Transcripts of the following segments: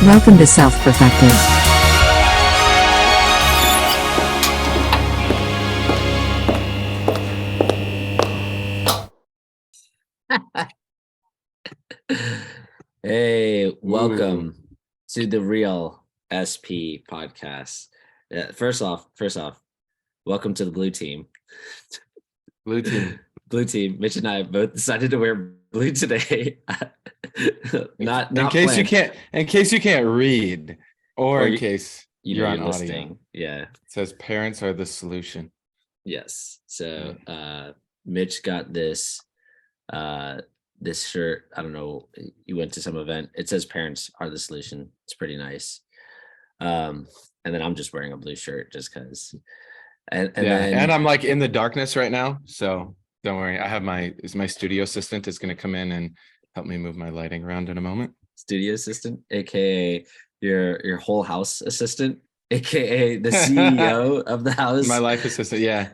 Welcome to Self Perfected. Hey, Ooh. welcome to the Real SP podcast. First off, welcome to the blue team. Blue team. Blue team. Mitch and I both decided to wear blue today. not in case planned. you can't read, or in case you're on audio. Listening. Yeah. It says parents are the solution. Yes. So Mitch got this this shirt. I don't know, you went to some event. It says parents are the solution. It's pretty nice. And then I'm just wearing a blue shirt just because. And I'm like in the darkness right now, so don't worry. I have my studio assistant is going to come in and help me move my lighting around in a moment. Studio assistant, aka your whole house assistant, aka the CEO of the house. My life assistant. Yeah.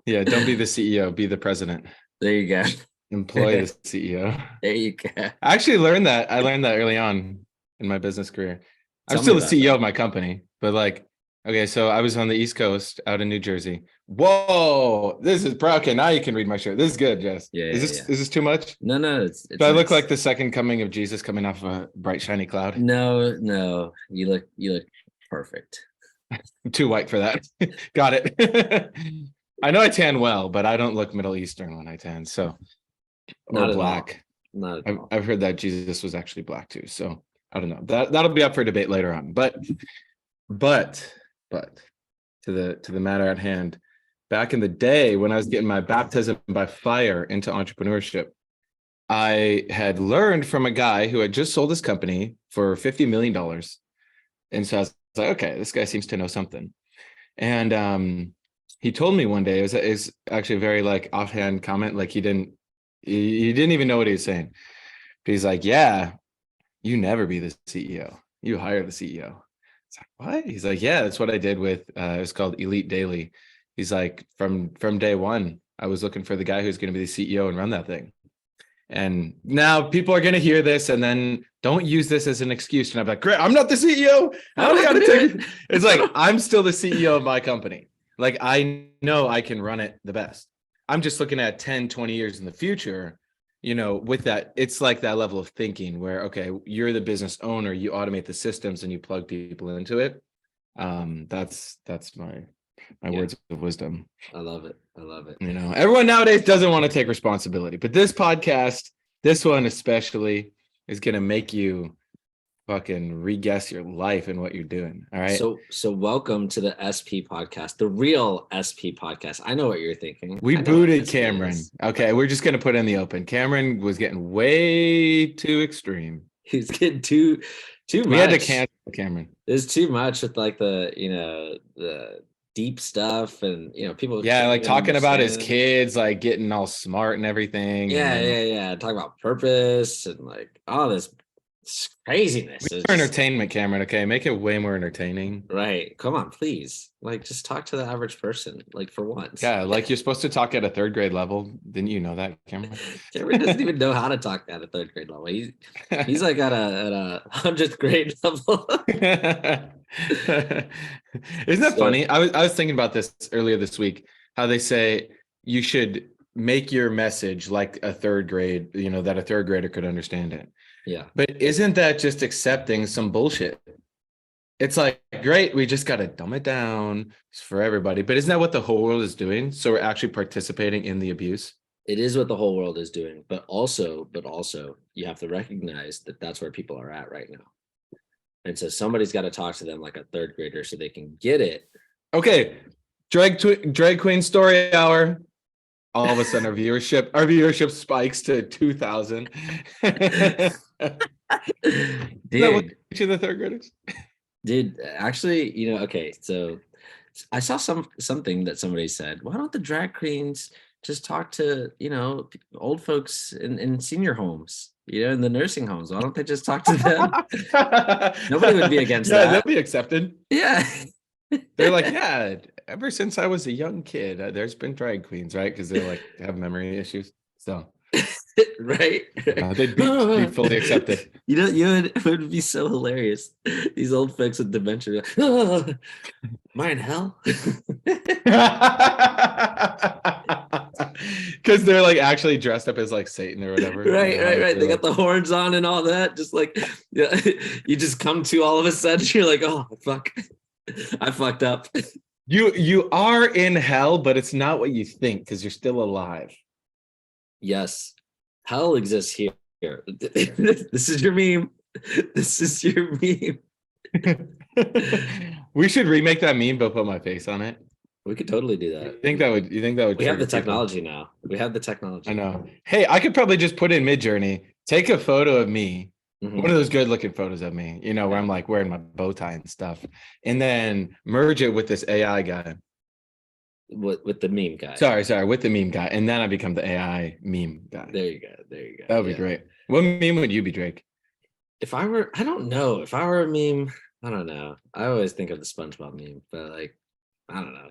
Don't be the CEO, be the president. There you go. Employ the CEO. There you go. I actually learned that. I learned that early on in my business career. I'm Tell still me the about CEO that. of my company, but like, okay, so I was on the East Coast out in New Jersey. Whoa, this is okay. Now you can read my shirt. This is good, Jess. Yeah. Is this too much? No, it's Do I look nice. like the second coming of Jesus coming off a bright, shiny cloud? No. You look perfect. I'm too white for that. Got it. I know I tan well, but I don't look Middle Eastern when I tan. So, Not or at black. all. Not at all. I've heard that Jesus was actually black too. So I don't know. That'll be up for debate later on. But to the matter at hand, back in the day when I was getting my baptism by fire into entrepreneurship, I had learned from a guy who had just sold his company for $50 million. And so I was like, okay, this guy seems to know something. And he told me one day, it was actually a very like offhand comment, like he didn't even know what he was saying. But he's like, yeah, you never be the CEO. You hire the CEO. It's like, what? He's like, yeah, that's what I did with it was called Elite Daily. He's like, from day one, I was looking for the guy who's going to be the CEO and run that thing. And now people are going to hear this and then don't use this as an excuse. And I'm like, great, I'm not the CEO. How do I got to take it? It's like, I'm still the CEO of my company. Like, I know I can run it the best. I'm just looking at 10, 20 years in the future, with that, it's like that level of thinking where, okay, you're the business owner, you automate the systems and you plug people into it. That's my words of wisdom. I love it. Everyone nowadays doesn't want to take responsibility, but this podcast, this one especially, is going to make you fucking re-guess your life and what you're doing. All right. So welcome to the SP podcast, the Real SP podcast. I know what you're thinking. We booted Cameron. Okay, we're just gonna put it in the open. Cameron was getting way too extreme. He was getting too much. We had to cancel Cameron. There's too much with like the deep stuff and people. Yeah, like talking about his kids, like getting all smart and everything. Yeah. Talking about purpose and like all this craziness. It's entertainment, Cameron. Okay, make it way more entertaining. Right. Come on, please. Like, just talk to the average person, like for once. Yeah, like you're supposed to talk at a third grade level. Didn't you know that, Cameron? Cameron doesn't even know how to talk at a third grade level. He's like at a 100th grade level. Isn't that funny? I was thinking about this earlier this week. How they say you should make your message like a third grade, that a third grader could understand it. Yeah. But isn't that just accepting some bullshit? It's like, great, we just got to dumb it down for everybody. But isn't that what the whole world is doing? So we're actually participating in the abuse. It is what the whole world is doing. But also you have to recognize that that's where people are at right now. And so somebody's got to talk to them like a third grader so they can get it. Okay. Drag Queen Story Hour. All of a sudden, our viewership spikes to 2,000. Dude, to the third graders. Dude, actually, okay, so I saw something that somebody said. Why don't the drag queens just talk to old folks in senior homes, in the nursing homes? Why don't they just talk to them? Nobody would be against that. They'll be accepted. Yeah. They're like, yeah, ever since I was a young kid, there's been drag queens, right? Because they like have memory issues. So Right? They'd be fully accepted. You know, it would be so hilarious. These old folks with dementia, like, am I in hell? Because they're like actually dressed up as like Satan or whatever. Right. They Like, got the horns on and all that. Just like, yeah, you just come to all of a sudden, you're like, oh fuck, I fucked up. you are in hell, but it's not what you think because you're still alive. Yes, hell exists here. This is your meme. This is your meme. We should remake that meme, but put my face on it. We could totally do that. You think that would We have trigger the people? technology now. We have the technology. I know. Hey, I could probably just put in Midjourney, take a photo of me, Mhm. one of those good looking photos of me, you know, where I'm like wearing my bow tie and stuff, and then merge it with this AI guy. With the meme guy. Sorry, with the meme guy, and then I become the AI meme guy. There you go. There you go. That would be Yeah. great. What meme would you be, Drake? I don't know. If I were a meme, I don't know. I always think of the SpongeBob meme, but like, I don't know.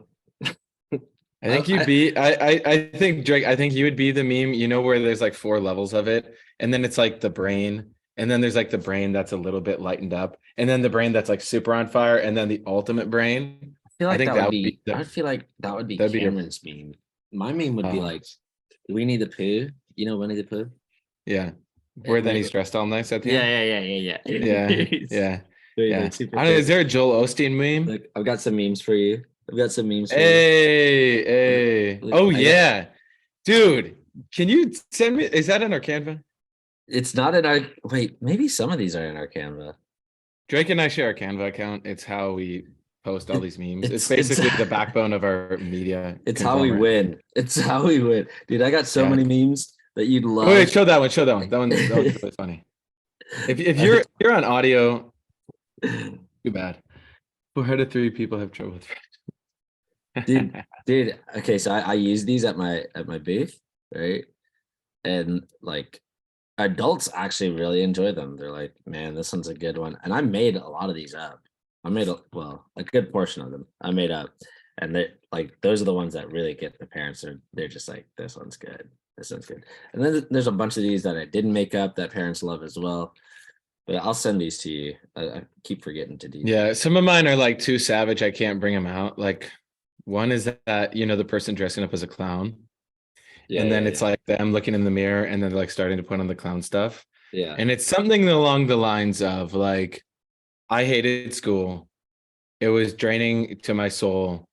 I think you'd be. I think Drake. I think you would be the meme. You know where there's like 4 levels of it, and then it's like the brain, and then there's like the brain that's a little bit lightened up, and then the brain that's like super on fire, and then the ultimate brain. I feel like think that would be. the- I feel like that would be that'd be your- Cameron's meme. My meme would be Oh. like, Winnie the Pooh. You know Winnie the Pooh? Yeah, where then we- he's dressed all nice at the Yeah. end. Yeah. Yeah. Super I don't know, is cool. there a Joel Osteen meme? Look, I've got some memes for you. I've got some memes for you. Hey. Look, Oh I got- yeah, dude. Can you send me? Is that in our Canva? It's not in our. Wait, maybe some of these are in our Canva. Drake and I share a Canva account. It's how we post all these memes. It's it's- basically the backbone of our media. It's how we conglomerate. win. It's how we win, dude. I got so Yeah. many memes that you'd love. Wait, show that one. Show that one. That one's really funny. If you're on audio, too bad. 4 out of 3 people have trouble with dude. Okay, so I use these at my booth, right? And like adults actually really enjoy them. They're like, man, this one's a good one. And I made a lot of these up. I made a good portion of them. I made up, and they like those are the ones that really get the parents. They're just like, this one's good. This one's good. And then there's a bunch of these that I didn't make up that parents love as well. But I'll send these to you. I keep forgetting to do. Yeah, some of mine are like too savage. I can't bring them out. Like one is that, you know, the person dressing up as a clown. Yeah, And then yeah, it's like them looking in the mirror and then they're like starting to put on the clown stuff. yeah. And it's something along the lines of like, I hated school. It was draining to my soul.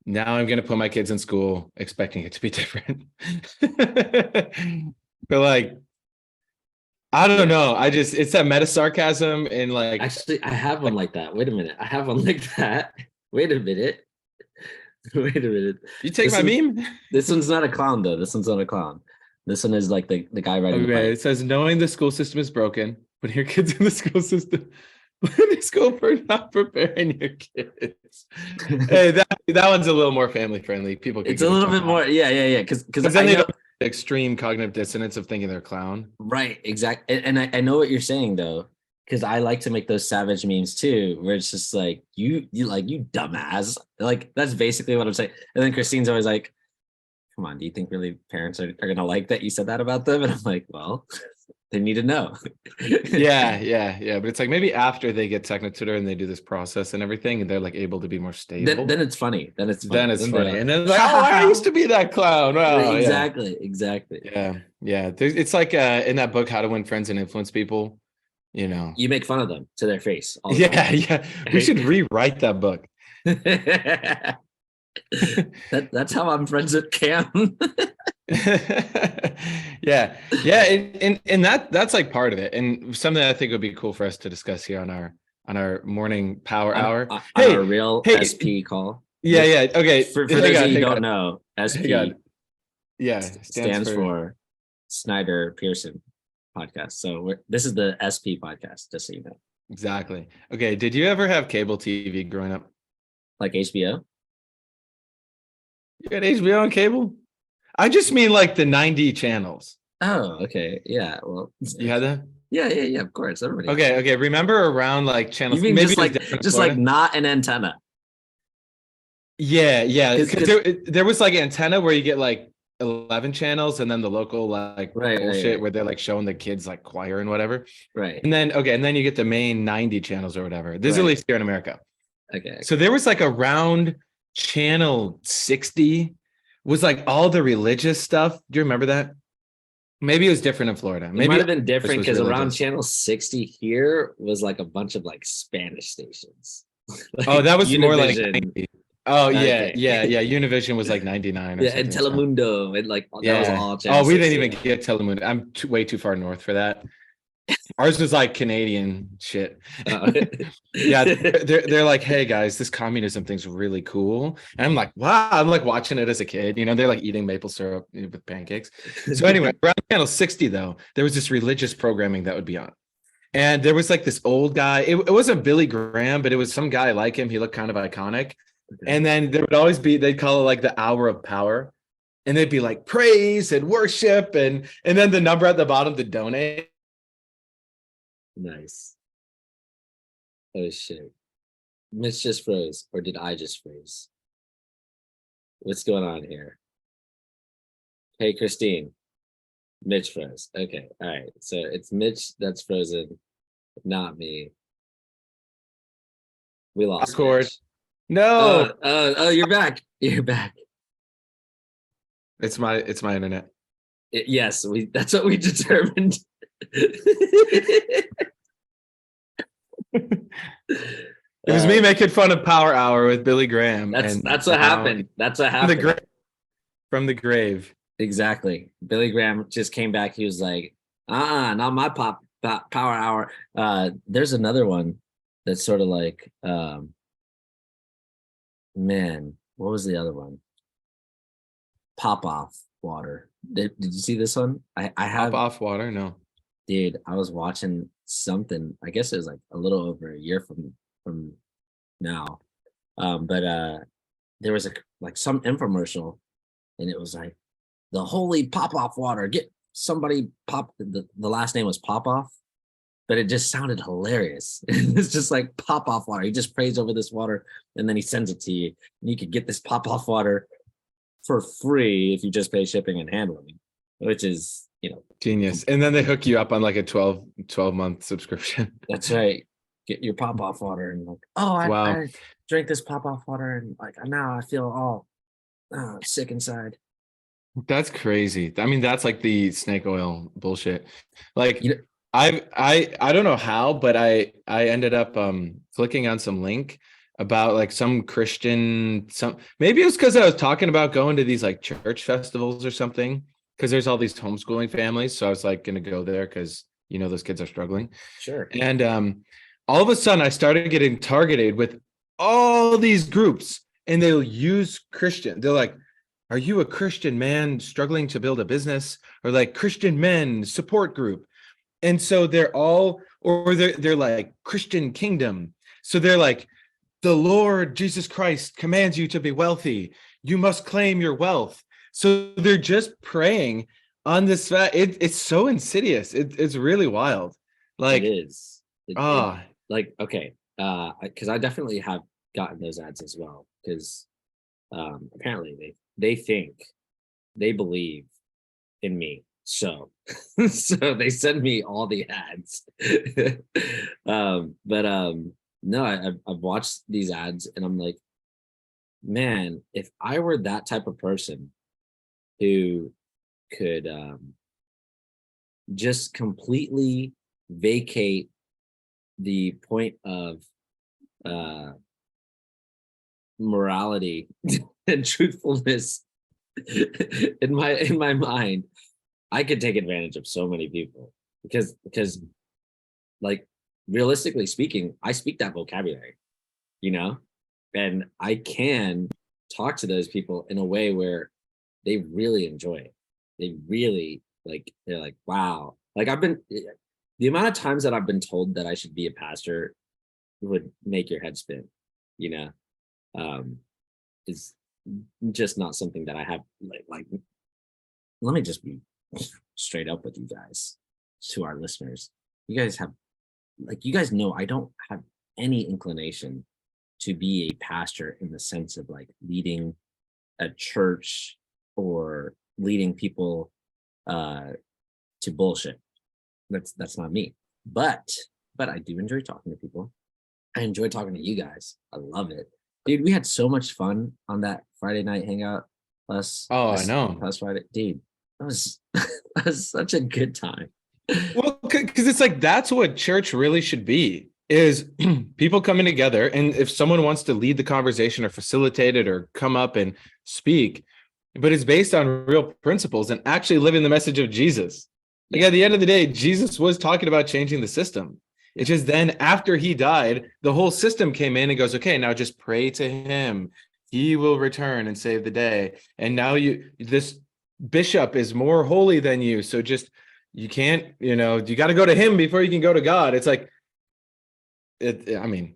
Now I'm going to put my kids in school expecting it to be different. But like, I don't know. It's that meta sarcasm and like, Actually, I have one like that. Wait a minute. I have one like that. Wait a minute. Wait a minute. you take this my is- meme? This one's not a clown though. This one's not a clown. This one is like the guy riding the Okay, bike. it says knowing the school system is broken, but your kids in the school system, blame the school for not preparing your kids. Hey, that one's a little more family friendly. People can It's a little bit more, yeah. Because because then they don't have the extreme cognitive dissonance of thinking they're a clown. right, exactly. And I know what you're saying though, because I like to make those savage memes too, where it's just like you like you dumbass. Like that's basically what I'm saying. And then Christine's always like, come on, do you think really parents are gonna like that you said that about them? And I'm like, well, they need to know. Yeah. But it's like maybe after they get Tutor and they do this process and everything, and they're like able to be more stable. Then it's funny. Then it's funny. Then they're funny. And then like, oh, I used to be that clown. Oh, yeah. exactly. Yeah. It's like in that book, How to Win Friends and Influence People, you know. You make fun of them to their face. All the time. Yeah. We should rewrite that book. That's how I'm friends with Cam. yeah and that's like part of it and something I think would be cool for us to discuss here on our morning power hour. On Hey, a real hey, SP call. yeah okay, For hang those on, of you who hang don't on. know, SP Hang on. Yeah, stands for Snyder Pearson podcast. So this is the SP podcast, just so you know. exactly. Okay, did you ever have cable TV growing up? Like HBO. You had HBO on cable? I just mean like the 90 channels. Oh, okay. Yeah. Well, You had that? yeah. Of course, everybody. Okay. Remember around like channels? You mean maybe just it was like different in just like Florida? not an antenna? Yeah. 'Cause- Because there was like antenna where you get like 11 channels and then the local like Right, bullshit right, where they're like showing the kids like choir and whatever. right, And then okay, and then you get the main 90 channels or whatever. This is at right. least here in America. Okay, So okay. there was like around channel 60 was like all the religious stuff. Do you remember that? Maybe it was different in Florida. It might Maybe have been this different was because around religious. channel 60 here was like a bunch of like Spanish stations, Oh, like that was more like Univision. 90. Oh yeah, Okay. yeah, yeah. Univision was like 99 or Yeah, and something. So Telemundo, and like that was yeah. all channel Oh, we didn't 60. even get Telemundo. I'm way too far north for that. Ours was like Canadian shit. Uh, Yeah, they're like, hey guys, this communism thing's really cool. And I'm like, wow, I'm like watching it as a kid. You know, they're like eating maple syrup with pancakes. So anyway, around channel 60 though, there was this religious programming that would be on. And there was like this old guy. It wasn't Billy Graham, but it was some guy like him. He looked kind of iconic. Okay. And then there would always be, they'd call it like the hour of power. And they'd be like praise and worship and then the number at the bottom to donate. Nice. Oh shit. Mitch just froze, or did I just freeze? What's going on here? Hey, Christine. Mitch froze. Okay, all right. So it's Mitch that's frozen, not me. We lost Discord. Mitch. No, Oh, you're back. You're back. it's my internet. Yes, we. That's what we determined. It was me Uh, making fun of Power Hour with Billy Graham, that's and that's what now happened. That's what from the happened. grave, from the grave. Exactly. Billy Graham just came back. He was like, not my power hour. There's another one that's sort of like, man, what was the other one? Pop off water. Did you see this one? I Pop have, off water? No. dude, I was watching something, I guess it was like a little over a year from now. But there was like some infomercial, and it was like the holy pop off water. Get somebody pop, the last name was Pop Off, but it just sounded hilarious. It's just like pop off water. He just prays over this water and then he sends it to you. And you could get this pop off water for free if you just pay shipping and handling, which is, Genius. And then they hook you up on like a 12-month subscription. that's right. Get your pop off water and like, oh, Wow. I drank this pop off water and like now I feel all sick inside. That's crazy. I mean, that's like the snake oil bullshit. Like You know, I don't know how, but I ended up clicking on some link about like some Christian, some maybe it was because I was talking about going to these like church festivals or something, because there's all these homeschooling families. So I was like gonna go there because those kids are struggling. sure. And all of a sudden I started getting targeted with all these groups, and they'll use Christian. They're like, are you a Christian man struggling to build a business? Or like Christian men support group. And so they're all, or they're like Christian kingdom. So they're like, the Lord Jesus Christ commands you to be wealthy. You must claim your wealth. So they're just praying on this. It's so insidious. It's really wild. It Like, is. It ah, like okay. Because I definitely have gotten those ads as well. Because apparently they think they believe in me. So so they send me all the ads. But no, I've watched these ads and I'm like, man, if I were that type of person who could just completely vacate the point of uh morality and truthfulness in my mind, I could take advantage of so many people because like realistically speaking, I speak that vocabulary, you know, and I can talk to those people in a way where they really enjoy it. They really like, they're like, wow. Like the amount of times that I've been told that I should be a pastor would make your head spin, you know, um, is just not something that I have like let me just be straight up with you guys, to our listeners. You guys have, like, you guys know I don't have any inclination to be a pastor in the sense of like leading a church or leading people to bullshit. That's not me. But I do enjoy talking to people. I enjoy talking to you guys. I love it. Dude, we had so much fun on that Friday night hangout Oh, I know. last Friday. Dude, that was that was such a good time. Well, because it's like that's what church really should be, is people coming together. And if someone wants to lead the conversation or facilitate it or come up and speak, but it's based on real principles and actually living the message of Jesus. Like at the end of the day, Jesus was talking about changing the system. It's just then after he died, the whole system came in and goes, okay, now just pray to him. He will return and save the day. And now this bishop is more holy than you. So just, you can't, you got to go to him before you can go to God. It's like, I mean,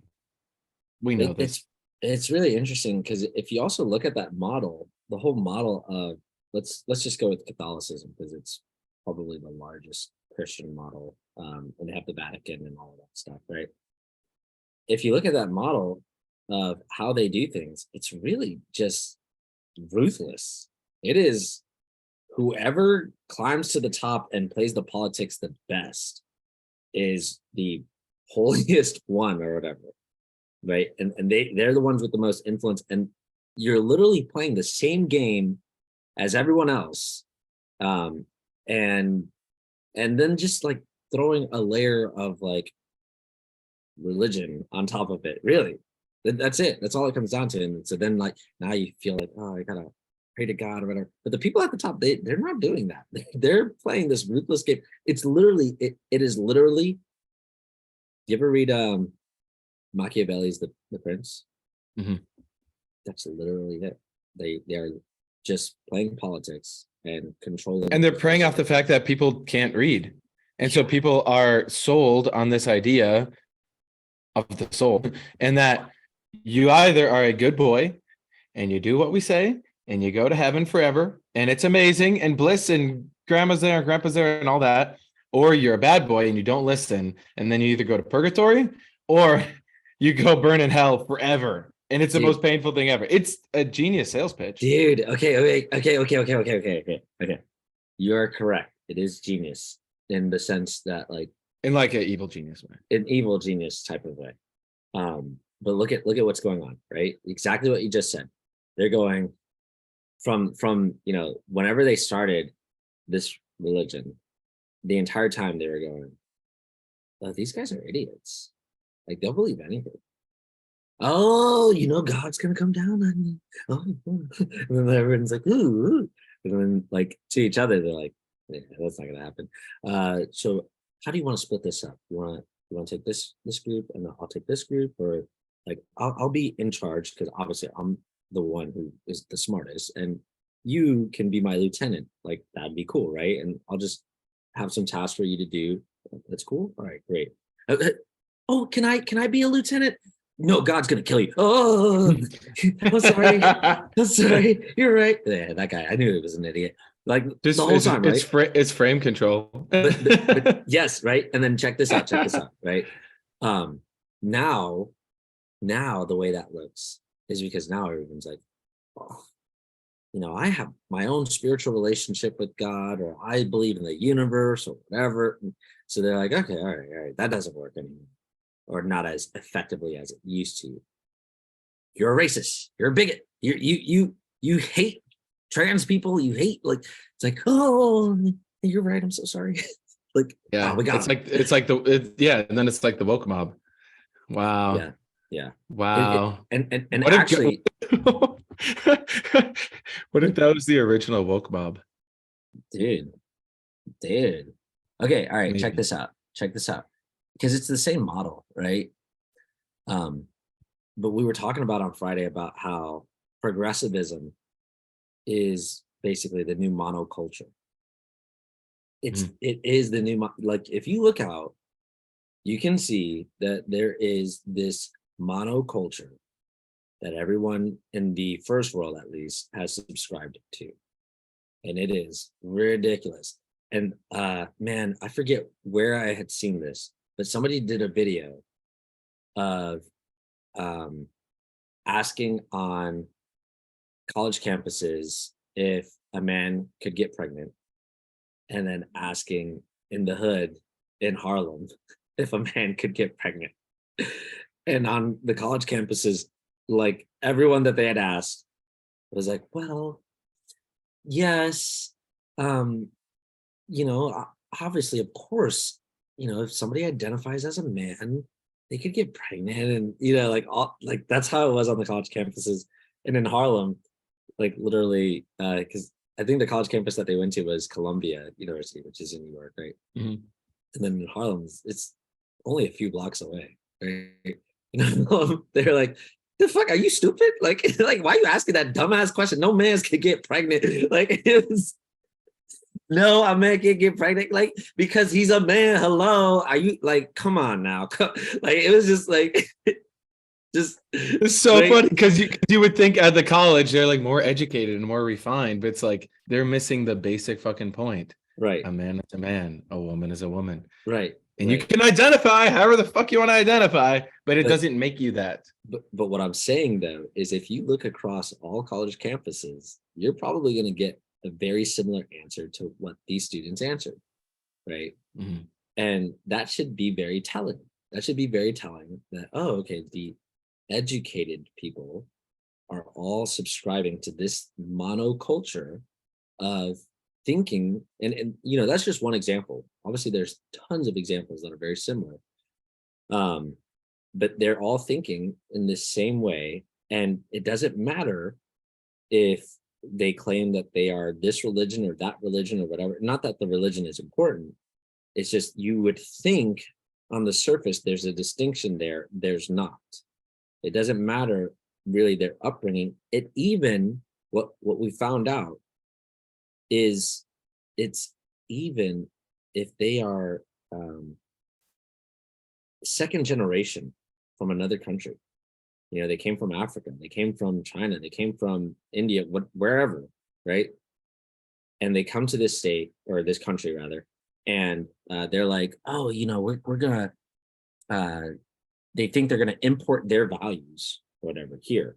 we know this. It's really interesting because if you also look at that model, the whole model of let's just go with Catholicism because it's probably the largest Christian model, and they have the Vatican and all of that stuff, right? If you look at that model of how they do things, it's really just ruthless. It is whoever climbs to the top and plays the politics the best is the holiest one or whatever, right? And they're the ones with the most influence, and you're literally playing the same game as everyone else, and then just like throwing a layer of like religion on top of it. Really, that's it. That's all it comes down to. And so then like now you feel like, oh, I gotta pray to God or whatever. But the people at the top, they're not doing that. They're playing this ruthless game. It's literally it is literally. You ever read Machiavelli's The Prince? Mm-hmm. That's literally it. They are just playing politics and controlling. And they're preying off the fact that people can't read. And so people are sold on this idea of the soul, and that you either are a good boy and you do what we say and you go to heaven forever and it's amazing and bliss and grandma's there and grandpa's there and all that, or you're a bad boy and you don't listen and then you either go to purgatory or you go burn in hell forever. And it's the most painful thing ever. It's a genius sales pitch. Dude, okay. You are correct. It is genius in the sense that like in like an evil genius way. An evil genius type of way. But look at what's going on, right? Exactly what you just said. They're going from whenever they started this religion, the entire time they were going, oh, these guys are idiots. Like they'll believe anything. Oh, God's gonna come down on me. Oh, and then everyone's like, ooh. And then like to each other, they're like, yeah, that's not gonna happen. So how do you want to split this up? You want to take this group and I'll take this group, or like I'll be in charge because obviously I'm the one who is the smartest, and you can be my lieutenant. Like that'd be cool, right? And I'll just have some tasks for you to do. That's cool. All right, great. Oh, can I be a lieutenant? No, God's gonna kill you. Oh, I'm sorry. I'm sorry. You're right. Yeah, that guy. I knew he was an idiot. Like just, the whole time, right? It's frame control. but yes, right. And then check this out. Right. Now the way that looks is because now everyone's like, oh, I have my own spiritual relationship with God, or I believe in the universe or whatever. So they're like, okay, all right, that doesn't work anymore, or not as effectively as it used to. You're a racist. You're a bigot. You hate trans people. You hate it's like, oh, you're right. I'm so sorry. Like, yeah, oh, we got it's like and then it's like the woke mob. Wow. Yeah. Wow. And actually, what if that was the original woke mob? Dude. Okay, all right. Maybe. Check this out. Because it's the same model, right? But we were talking about on Friday about how progressivism is basically the new monoculture. It is the new, like if you look out, you can see that there is this monoculture that everyone in the first world at least has subscribed to, and it is ridiculous. And man, I forget where I had seen this, but somebody did a video of asking on college campuses if a man could get pregnant, and then asking in the hood in Harlem if a man could get pregnant. And on the college campuses, like everyone that they had asked was like, well, yes, um, obviously, of course, if somebody identifies as a man, they could get pregnant, and like all like that's how it was on the college campuses. And in Harlem, like literally, because I think the college campus that they went to was Columbia University, which is in New York, right? Mhm. And then in Harlem, it's only a few blocks away, right? They're like, the fuck, are you stupid? Like, like, why are you asking that dumbass question? No man's can get pregnant. Like, it was no, a man can't get pregnant, like, because he's a man. Hello, are you like? Come on now, like it was just like, just It's so like, funny because you would think at the college they're like more educated and more refined, but it's like they're missing the basic fucking point. right, A man is a man, a woman is a woman. right, And you right. can identify however the fuck you want to identify, but it But doesn't make you that. but what I'm saying though is if you look across all college campuses, you're probably going to get a very similar answer to what these students answered, right? Mhm. And that should be very telling. That should be very telling that, oh, okay, the educated people are all subscribing to this monoculture of thinking. And that's just one example. Obviously, there's tons of examples that are very similar. Um, but they're all thinking in the same way. And it doesn't matter if they claim that they are this religion or that religion or whatever. Not that the religion is important. It's just you would think on the surface there's a distinction there. There's not. It doesn't matter really their upbringing. It even what we found out is it's even if they are second generation from another country. They came from Africa, they came from China, they came from India, wherever, right? And they come to this state or this country rather, and they're like, oh, we're gonna. They think they're gonna import their values, whatever, here.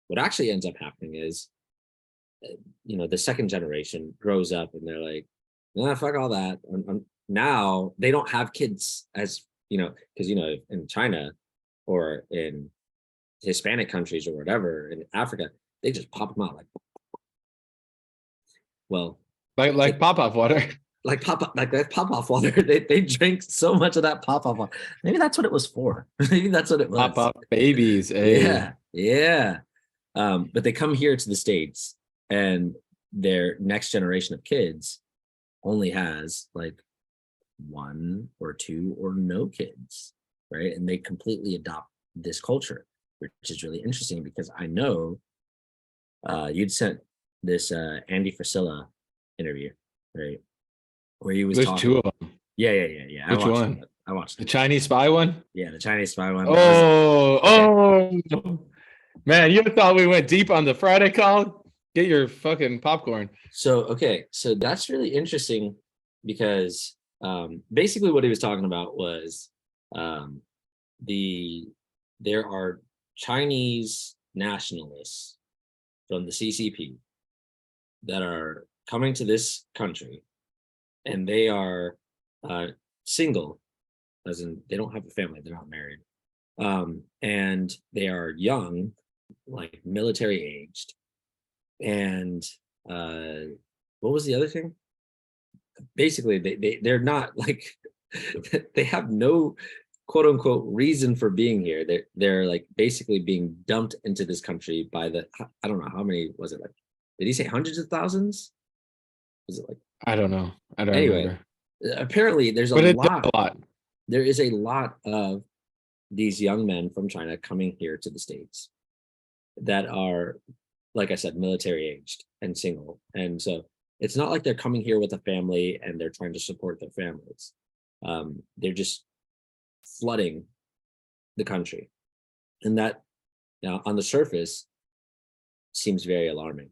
What actually ends up happening is, the second generation grows up and they're like, nah, fuck all that. Now they don't have kids as because in China or in Hispanic countries or whatever in Africa, they just pop them out like, well, Like pop-off water. like pop like that pop off water. They drink so much of that pop off water. Maybe that's what it was for. Maybe that's what it was. Pop-off babies. Yeah, Hey. yeah. But they come here to the States and their next generation of kids only has like one or two or no kids, right? And they completely adopt this culture, which is really interesting because I know you'd sent this Andy Frisella interview, right? Where he was There's talking. two of them. Yeah. Which one? I watched The it. Chinese spy one? Yeah, the Chinese spy one. Oh, man, you thought we went deep on the Friday call? Get your fucking popcorn. So that's really interesting because basically what he was talking about was um, there are Chinese nationalists from the CCP that are coming to this country, and they are single, as in they don't have a family, they're not married, and they are young, like military aged, and what was the other thing? Basically, they're not like they have no quote unquote reason for being here. They're like basically being dumped into this country by I don't know how many was it, like, did he say hundreds of thousands? Was it like, I don't know. I don't anyway, remember. apparently there's But a it's lot. a lot. There is a lot of these young men from China coming here to the States that are, like I said, military aged and single. And so it's not like they're coming here with a family and they're trying to support their families. They're just flooding the country. And that, on the surface, seems very alarming,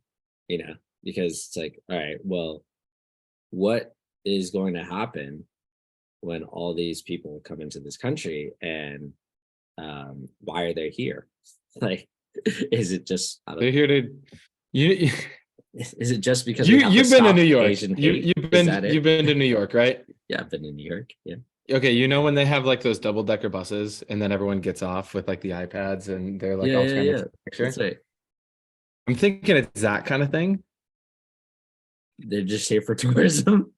because it's like, all right, well, what is going to happen when all these people come into this country, and why are they here? Like, is it just They're here to you Is it just because we have You've to been to stop New York. Asian hate? You've Is been that you've it? been to New York, right? Yeah, I've been in New York. Yeah. Okay, you know when they have like those double-decker buses and then everyone gets off with like the iPads and they're like Yeah, all yeah, trying to yeah. take a That's picture. right. I'm thinking it's that kind of thing. They're just here for tourism.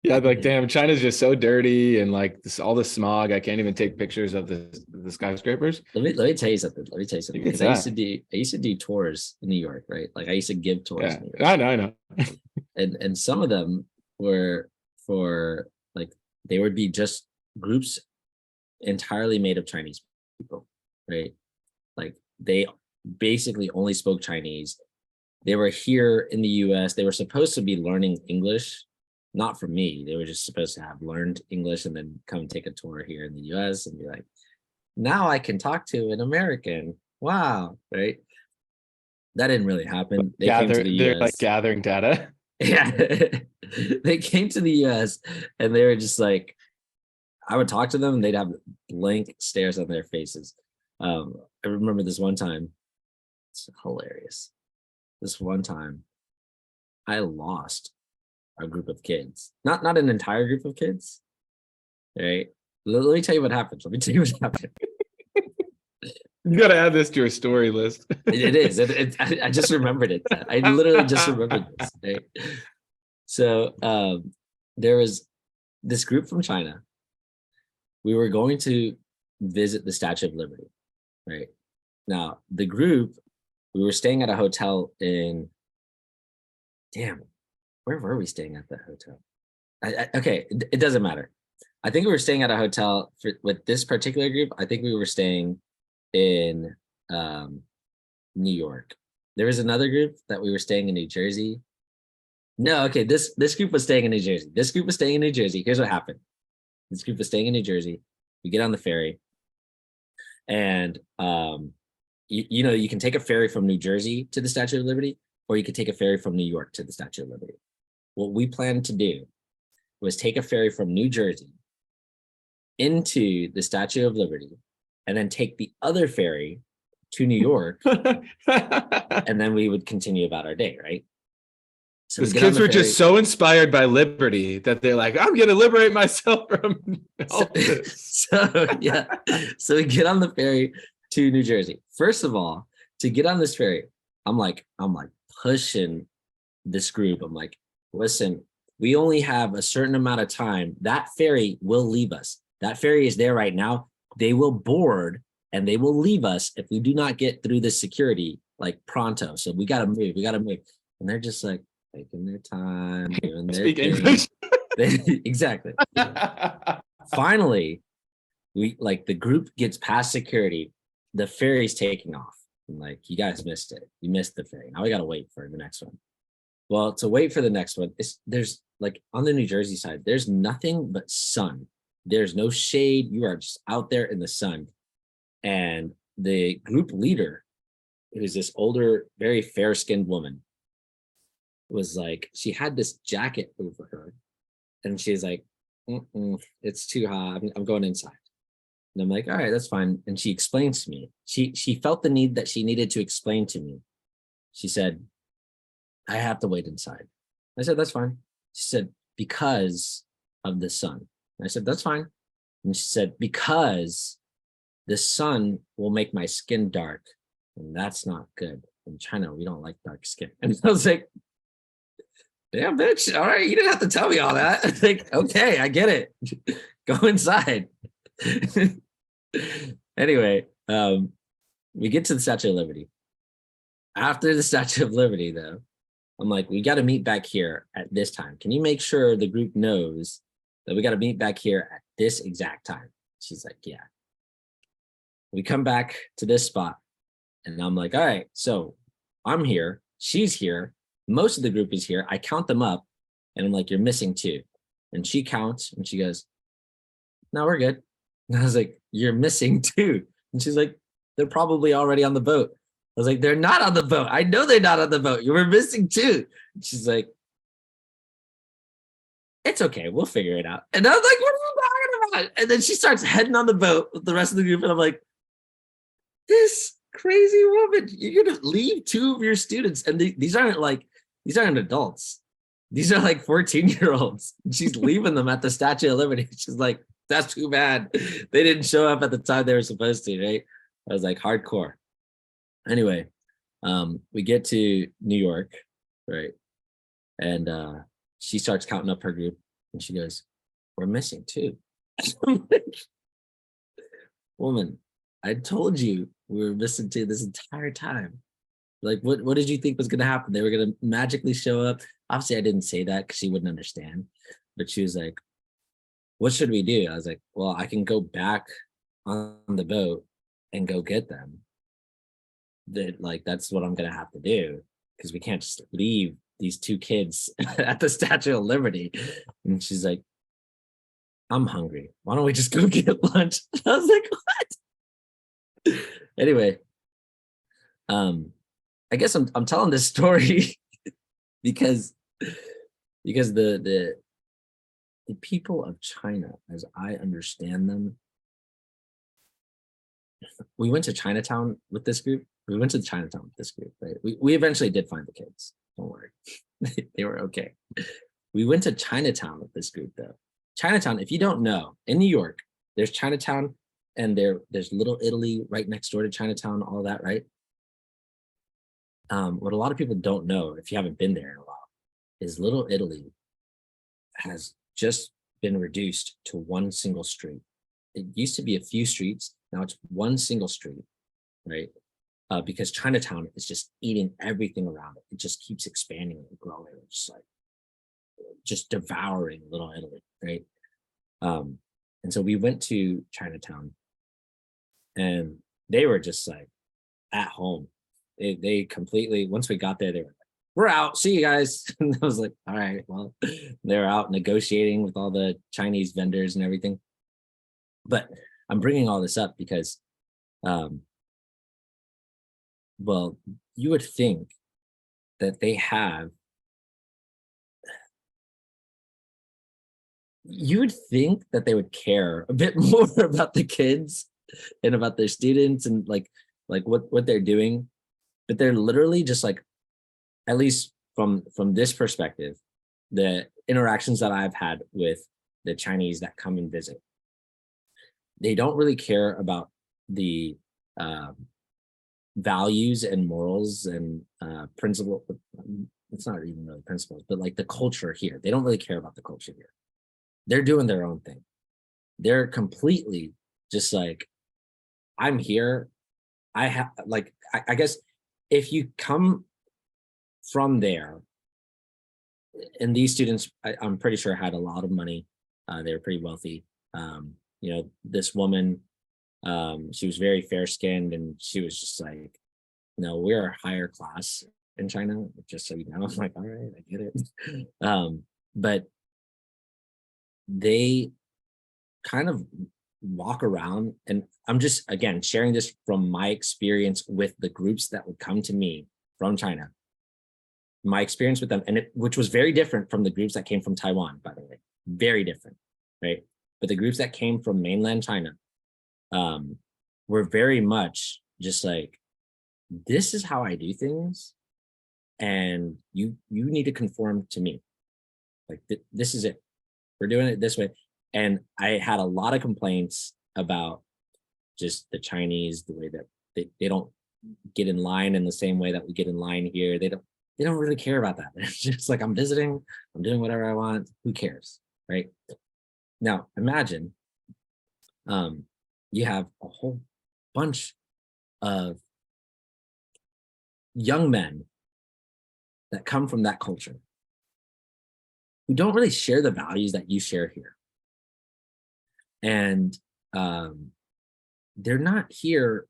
Yeah, like damn, China's just so dirty and like all the smog. I can't even take pictures of the skyscrapers. Let me tell you something. Let me tell you something. Maybe it's Because that. I used to do tours in New York, right? Like I used to give tours Yeah, in New York. I know, I know. And some of them were for like they would be just groups entirely made of Chinese people, right? Like they basically only spoke Chinese. They were here in the US. They were supposed to be learning English, not from me. They were just supposed to have learned English and then come take a tour here in the US and be like, now I can talk to an American. Wow, right? That didn't really happen. They came to the They're like US. gathering data. Yeah. They came to the US and they were just like, I would talk to them and they'd have blank stares on their faces. I remember this one time, it's hilarious. This one time, I lost a group of kids. Not an entire group of kids, right? Let me tell you what happened. Let me tell you what happened. You got to add this to your story list. It is. I just remembered it. I literally just remembered this. Right? So there was this group from China. We were going to visit the Statue of Liberty, right? Now, the group, we were staying at a hotel in, damn, where were we staying at that hotel? Okay, it doesn't matter. I think we were staying at a hotel with this particular group. I think we were staying in New York. There was another group that we were staying in New Jersey. No, okay, this group was staying in New Jersey. This group was staying in New Jersey. Here's what happened. This group was staying in New Jersey. We get on the ferry, and you know, you can take a ferry from New Jersey to the Statue of Liberty, or you could take a ferry from New York to the Statue of Liberty. What we planned to do was take a ferry from New Jersey into the Statue of Liberty, and then take the other ferry to New York, and then we would continue about our day, right? So Those kids were just so inspired by liberty that they're like, I'm going to liberate myself from all this. So yeah, so we get on the ferry to New Jersey. First of all, to get on this ferry, I'm like pushing this group. I'm like, listen, we only have a certain amount of time. That ferry will leave us. That ferry is there right now. They will board and they will leave us if we do not get through the security like pronto. So we got to move. We got to move. And they're just like taking their time, doing their Speak thing. English. Exactly. Finally, we like the group gets past security. The ferry's taking off. I'm like, you guys missed it. You missed the ferry. Now we got to wait for the next one. Well, to wait for the next one, there's like on the New Jersey side, there's nothing but sun. There's no shade. You are just out there in the sun. And the group leader, who's this older, very fair-skinned woman, was like, she had this jacket over her. And she's like, it's too hot. I'm going inside. And I'm like, all right, that's fine. And she explains to me. She felt the need that she needed to explain to me. She said, I have to wait inside. I said, that's fine. She said, because of the sun. I said, that's fine. And she said, because the sun will make my skin dark. And that's not good. In China, we don't like dark skin. And I was like, damn, bitch. All right. You didn't have to tell me all that. Like, okay, I get it. Go inside. Anyway, we get to the Statue of Liberty. After the Statue of Liberty, though, I'm like, we got to meet back here at this time. Can you make sure the group knows that we got to meet back here at this exact time? She's like, yeah. We come back to this spot and I'm like, all right, so I'm here. She's here. Most of the group is here. I count them up and I'm like, you're missing two. And she counts and she goes, no, we're good. And I was like, you're missing two. And she's like, they're probably already on the boat. I was like, they're not on the boat. I know they're not on the boat. You were missing two. And she's like, it's okay. We'll figure it out. And I was like, what are you talking about? And then she starts heading on the boat with the rest of the group. And I'm like, this crazy woman. You're gonna leave two of your students, and these aren't adults. These are like 14-year-olds. She's leaving them at the Statue of Liberty. She's like, that's too bad. They didn't show up at the time they were supposed to, right? I was like, hardcore. Anyway, we get to New York, right? And she starts counting up her group, and she goes, we're missing two. I'm like, woman, I told you we were missing two this entire time. Like, what did you think was gonna happen? They were gonna magically show up. Obviously, I didn't say that because she wouldn't understand. But she was like, what should we do? I was like, well, I can go back on the boat and go get them. That's what I'm gonna have to do, because we can't just leave these two kids at the Statue of Liberty. And she's like, I'm hungry. Why don't we just go get lunch? I was like, what? Anyway, I guess I'm telling this story because the people of China, as I understand them, we went to Chinatown with this group. We went to Chinatown with this group, right? We eventually did find the kids. Don't worry. They were okay. We went to Chinatown with this group though. Chinatown, if you don't know, in New York, there's Chinatown and there's Little Italy right next door to Chinatown, all that, right? What a lot of people don't know, if you haven't been there in a while, is Little Italy has just been reduced to one single street. It used to be a few streets, now it's one single street, right? Because Chinatown is just eating everything around it. It just keeps expanding and growing. It's just devouring Little Italy, right? And so we went to Chinatown, and they were just like at home. They completely, once we got there, they were like, we're out, see you guys. And I was like, all right, well, they're out negotiating with all the Chinese vendors and everything. But I'm bringing all this up because, well, you would think that you would think that they would care a bit more about the kids and about their students and like what they're doing, but they're literally just like, at least from this perspective, the interactions that I've had with the Chinese that come and visit, they don't really care about the values and morals and principle. It's not even really principles, but like the culture here. They don't really care about the culture here. They're doing their own thing. They're completely just like, I'm here. I have like, I guess if you come from there, and these students, I'm pretty sure had a lot of money. They were pretty wealthy. You know, this woman, she was very fair skinned, and she was just like, no, we're a higher class in China, just so you know. I'm like, all right, I get it. But they kind of walk around, and I'm just, again, sharing this from my experience with the groups that would come to me from China, my experience with them, and which was very different from the groups that came from Taiwan, by the way, very different, right? But the groups that came from mainland China were very much just like, this is how I do things, and you need to conform to me. Like this is it. We're doing it this way. And I had a lot of complaints about just the Chinese, the way that they don't get in line in the same way that we get in line here. They don't really care about that. It's just like, I'm visiting, I'm doing whatever I want. Who cares, right? Now, imagine you have a whole bunch of young men that come from that culture who don't really share the values that you share here. And they're not here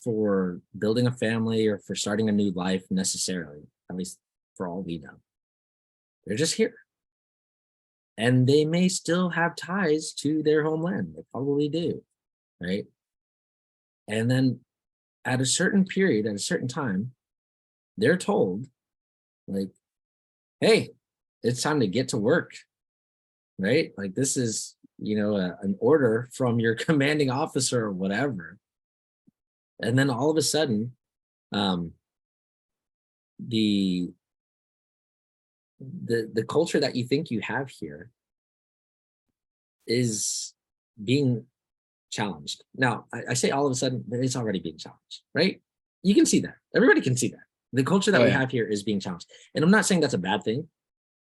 for building a family or for starting a new life necessarily, at least for all we know. They're just here. And they may still have ties to their homeland. They probably do, right? And then at a certain period, at a certain time, they're told, like, hey, it's time to get to work, right? Like, this is, you know, an order from your commanding officer or whatever. And then all of a sudden, the the culture that you think you have here is being challenged. Now, I say all of a sudden, but it's already being challenged, right? You can see that. Everybody can see that. The culture that Oh, we yeah. have here is being challenged. And I'm not saying that's a bad thing,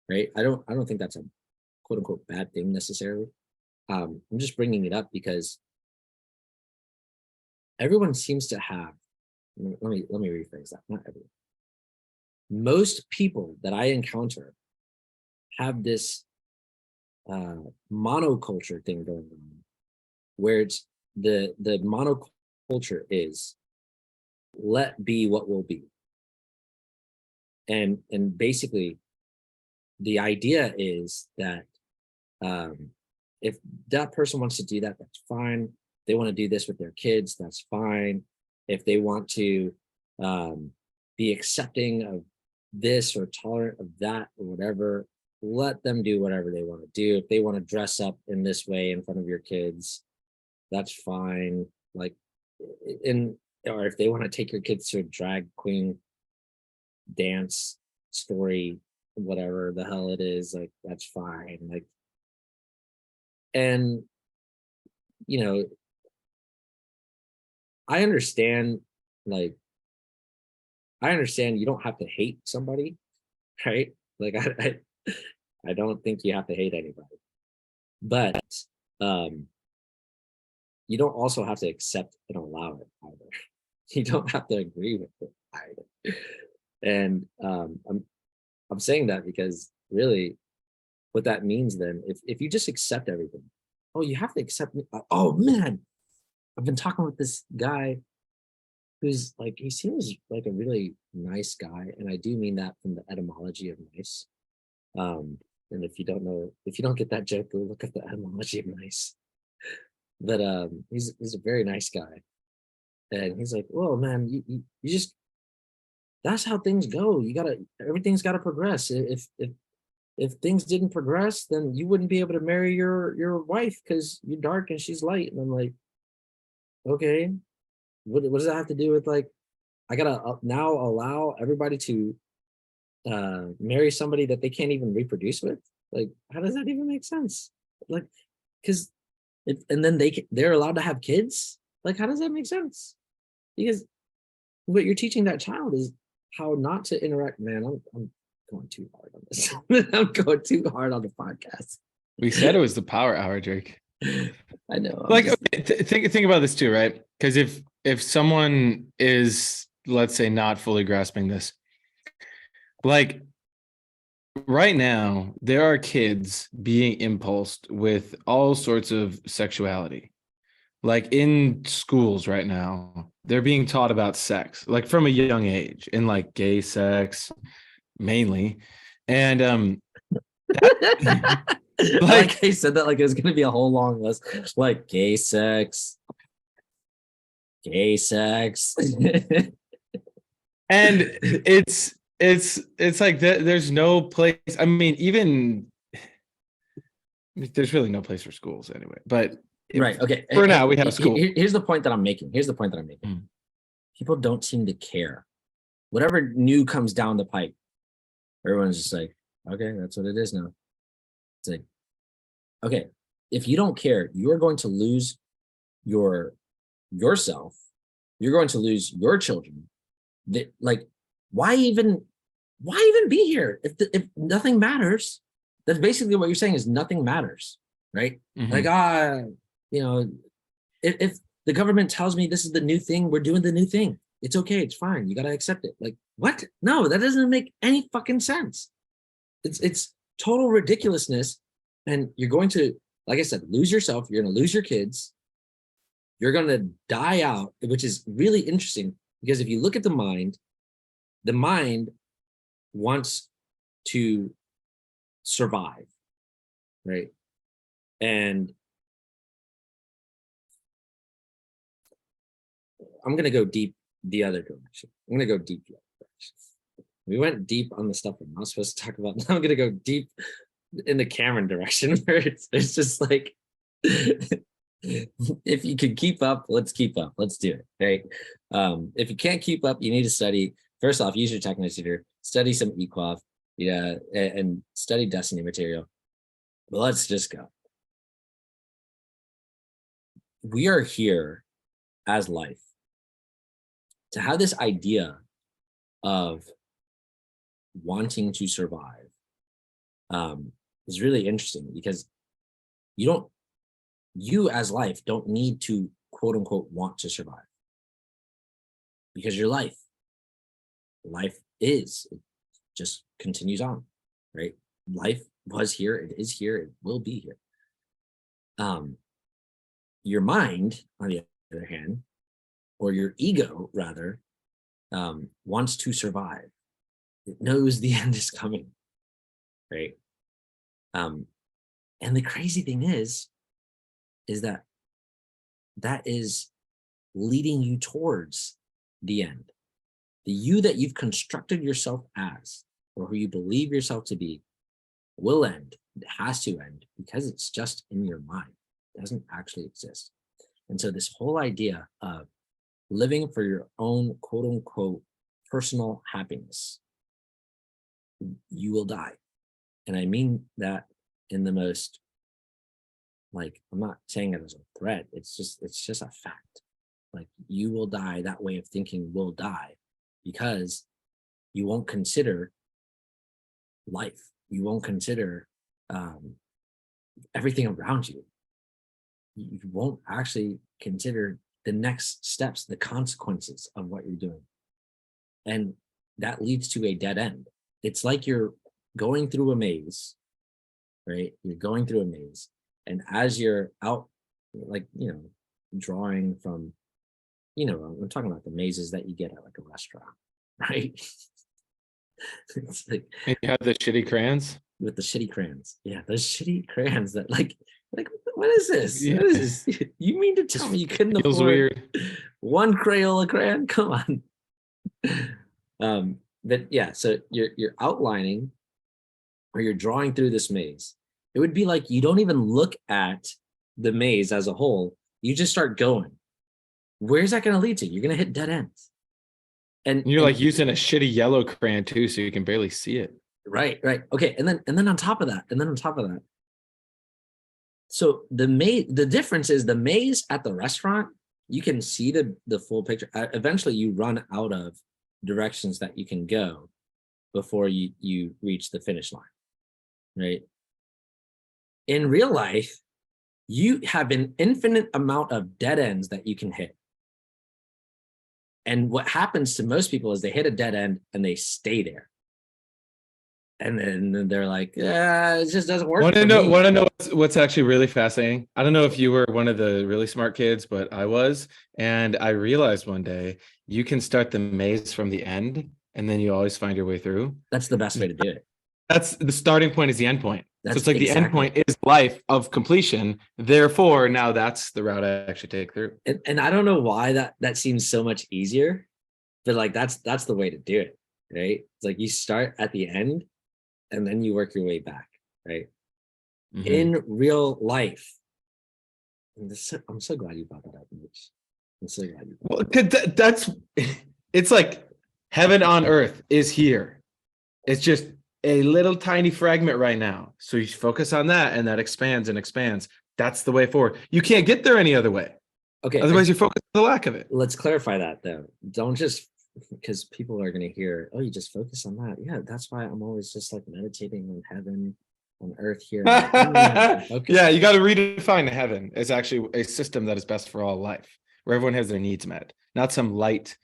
right? I don't think that's a quote unquote bad thing necessarily. I'm just bringing it up because everyone seems to have, let me rephrase that. Not everyone. Most people that I encounter have this monoculture thing going on, where it's the monoculture is let be what will be, and basically the idea is that um, if that person wants to do that, that's fine. They want to do this with their kids, that's fine. If they want to be accepting of this or tolerant of that or whatever, let them do whatever they want to do. If they want to dress up in this way in front of your kids, that's fine. Like, in or if they want to take your kids to a drag queen dance story, whatever the hell it is, like that's fine. Like, and you know, I understand, like, I understand you don't have to hate somebody, right? Like, I don't think you have to hate anybody, but um, you don't also have to accept and allow it either. You don't have to agree with it either. And I'm saying that because really, what that means then, if you just accept everything, oh, you have to accept me. Oh man, I've been talking with this guy who's like, he seems like a really nice guy, and I do mean that from the etymology of nice. Um, and if you don't know, if you don't get that joke, go look up the etymology of nice. But he's a very nice guy, and he's like, "Whoa, man, you just that's how things go. You gotta everything's gotta progress. If things didn't progress, then you wouldn't be able to marry your wife because you're dark and she's light." And I'm like, okay, what does that have to do with, like, I gotta now allow everybody to marry somebody that they can't even reproduce with? Like, how does that even make sense? Like, because and then they're allowed to have kids. Like, how does that make sense? Because what you're teaching that child is how not to interact. Man, I'm going too hard on this. I'm going too hard on the podcast. We said it was the power hour, Drake. I know. Like, okay, think about this too, right? Because if someone is, let's say, not fully grasping this, like right now, there are kids being impulsed with all sorts of sexuality. Like in schools right now, they're being taught about sex, like from a young age, in like gay sex mainly. And like I said that like it was gonna be a whole long list. Like gay sex. and it's like there's no place. I mean, even there's really no place for schools anyway. But right. Okay. For now, we have school. Here's the point that I'm making. People don't seem to care. Whatever new comes down the pipe, everyone's just like, okay, that's what it is now. It's like, okay, if you don't care, you're going to lose yourself. You're going to lose your children. Like, why even be here if nothing matters? That's basically what you're saying, is nothing matters, right? Mhm. Like, you know, if the government tells me this is the new thing, we're doing the new thing. It's okay, it's fine. You gotta accept it. Like, what? No, that doesn't make any fucking sense. It's total ridiculousness. And you're going to, like I said, lose yourself. You're gonna lose your kids. You're gonna die out, which is really interesting because if you look at the mind wants to survive, right? And I'm gonna go deep the other direction. I'm gonna go deep the other direction. We went deep on the stuff we're not supposed to talk about. Now I'm gonna go deep in the Cameron direction where it's just like If you can keep up, let's keep up. Let's do it. Right. If you can't keep up, you need to study. First off, use your Technotutor, study some eQual, yeah, and study Destiny material. But let's just go. We are here as life to have this idea of wanting to survive is really interesting because you you as life don't need to quote unquote want to survive because your life is, it just continues on, right? Life was here, it is here, it will be here. Your mind, on the other hand, or your ego rather, wants to survive. It knows the end is coming, right? And the crazy thing is that that is leading you towards the end. The you that you've constructed yourself as, or who you believe yourself to be, will end. It has to end because it's just in your mind. It doesn't actually exist. And so this whole idea of living for your own quote unquote personal happiness, you will die. And I mean that in the most, like, I'm not saying it as a threat. It's just a fact. Like, you will die. That way of thinking will die because you won't consider life. You won't consider everything around you. You won't actually consider the next steps, the consequences of what you're doing. And that leads to a dead end. It's like you're going through a maze, right? You're going through a maze. And as you're out, like, drawing from, I'm talking about the mazes that you get at like a restaurant, right? It's like, And you have the shitty crayons. with the shitty crayons. Yeah, those shitty crayons that like what is this? Yeah. What is this? You mean to tell me you couldn't Feels afford weird. one Crayola crayon? Come on. But yeah, so you're outlining or you're drawing through this maze. It would be like you don't even look at the maze as a whole. You just start going. Where's that going to lead to? You're going to hit dead ends. And You're like using a shitty yellow crayon too, so you can barely see it. right. Okay. And then on top of that, so the difference is the maze at the restaurant, you can see the full picture. Eventually you run out of directions that you can go before you reach the finish line, right? In real life, you have an infinite amount of dead ends that you can hit. And what happens to most people is they hit a dead end and they stay there. And then they're like, it just doesn't work. Want to know what's actually really fascinating? I don't know if you were one of the really smart kids, but I was. And I realized one day you can start the maze from the end and then you always find your way through. That's the best way to do it. That's the starting point is the end point. That's so it's like the end point is life of completion. Therefore, now that's the route I actually take through. And I don't know why that seems so much easier, but like that's the way to do it, right? It's like you start at the end and then you work your way back, right? Mm-hmm. In real life. I'm so glad you brought that up, Mitch. I'm so glad you brought that up. That's it's like heaven on earth is here. It's just a little tiny fragment right now. So you focus on that and that expands and expands. That's the way forward. You can't get there any other way. Okay. Otherwise you focus on the lack of it. Let's clarify that though. Don't just, because people are going to hear, oh, you just focus on that. Yeah, that's why I'm always just like meditating on heaven, on earth here. Yeah, you got to redefine heaven as actually a system that is best for all life, where everyone has their needs met, not some light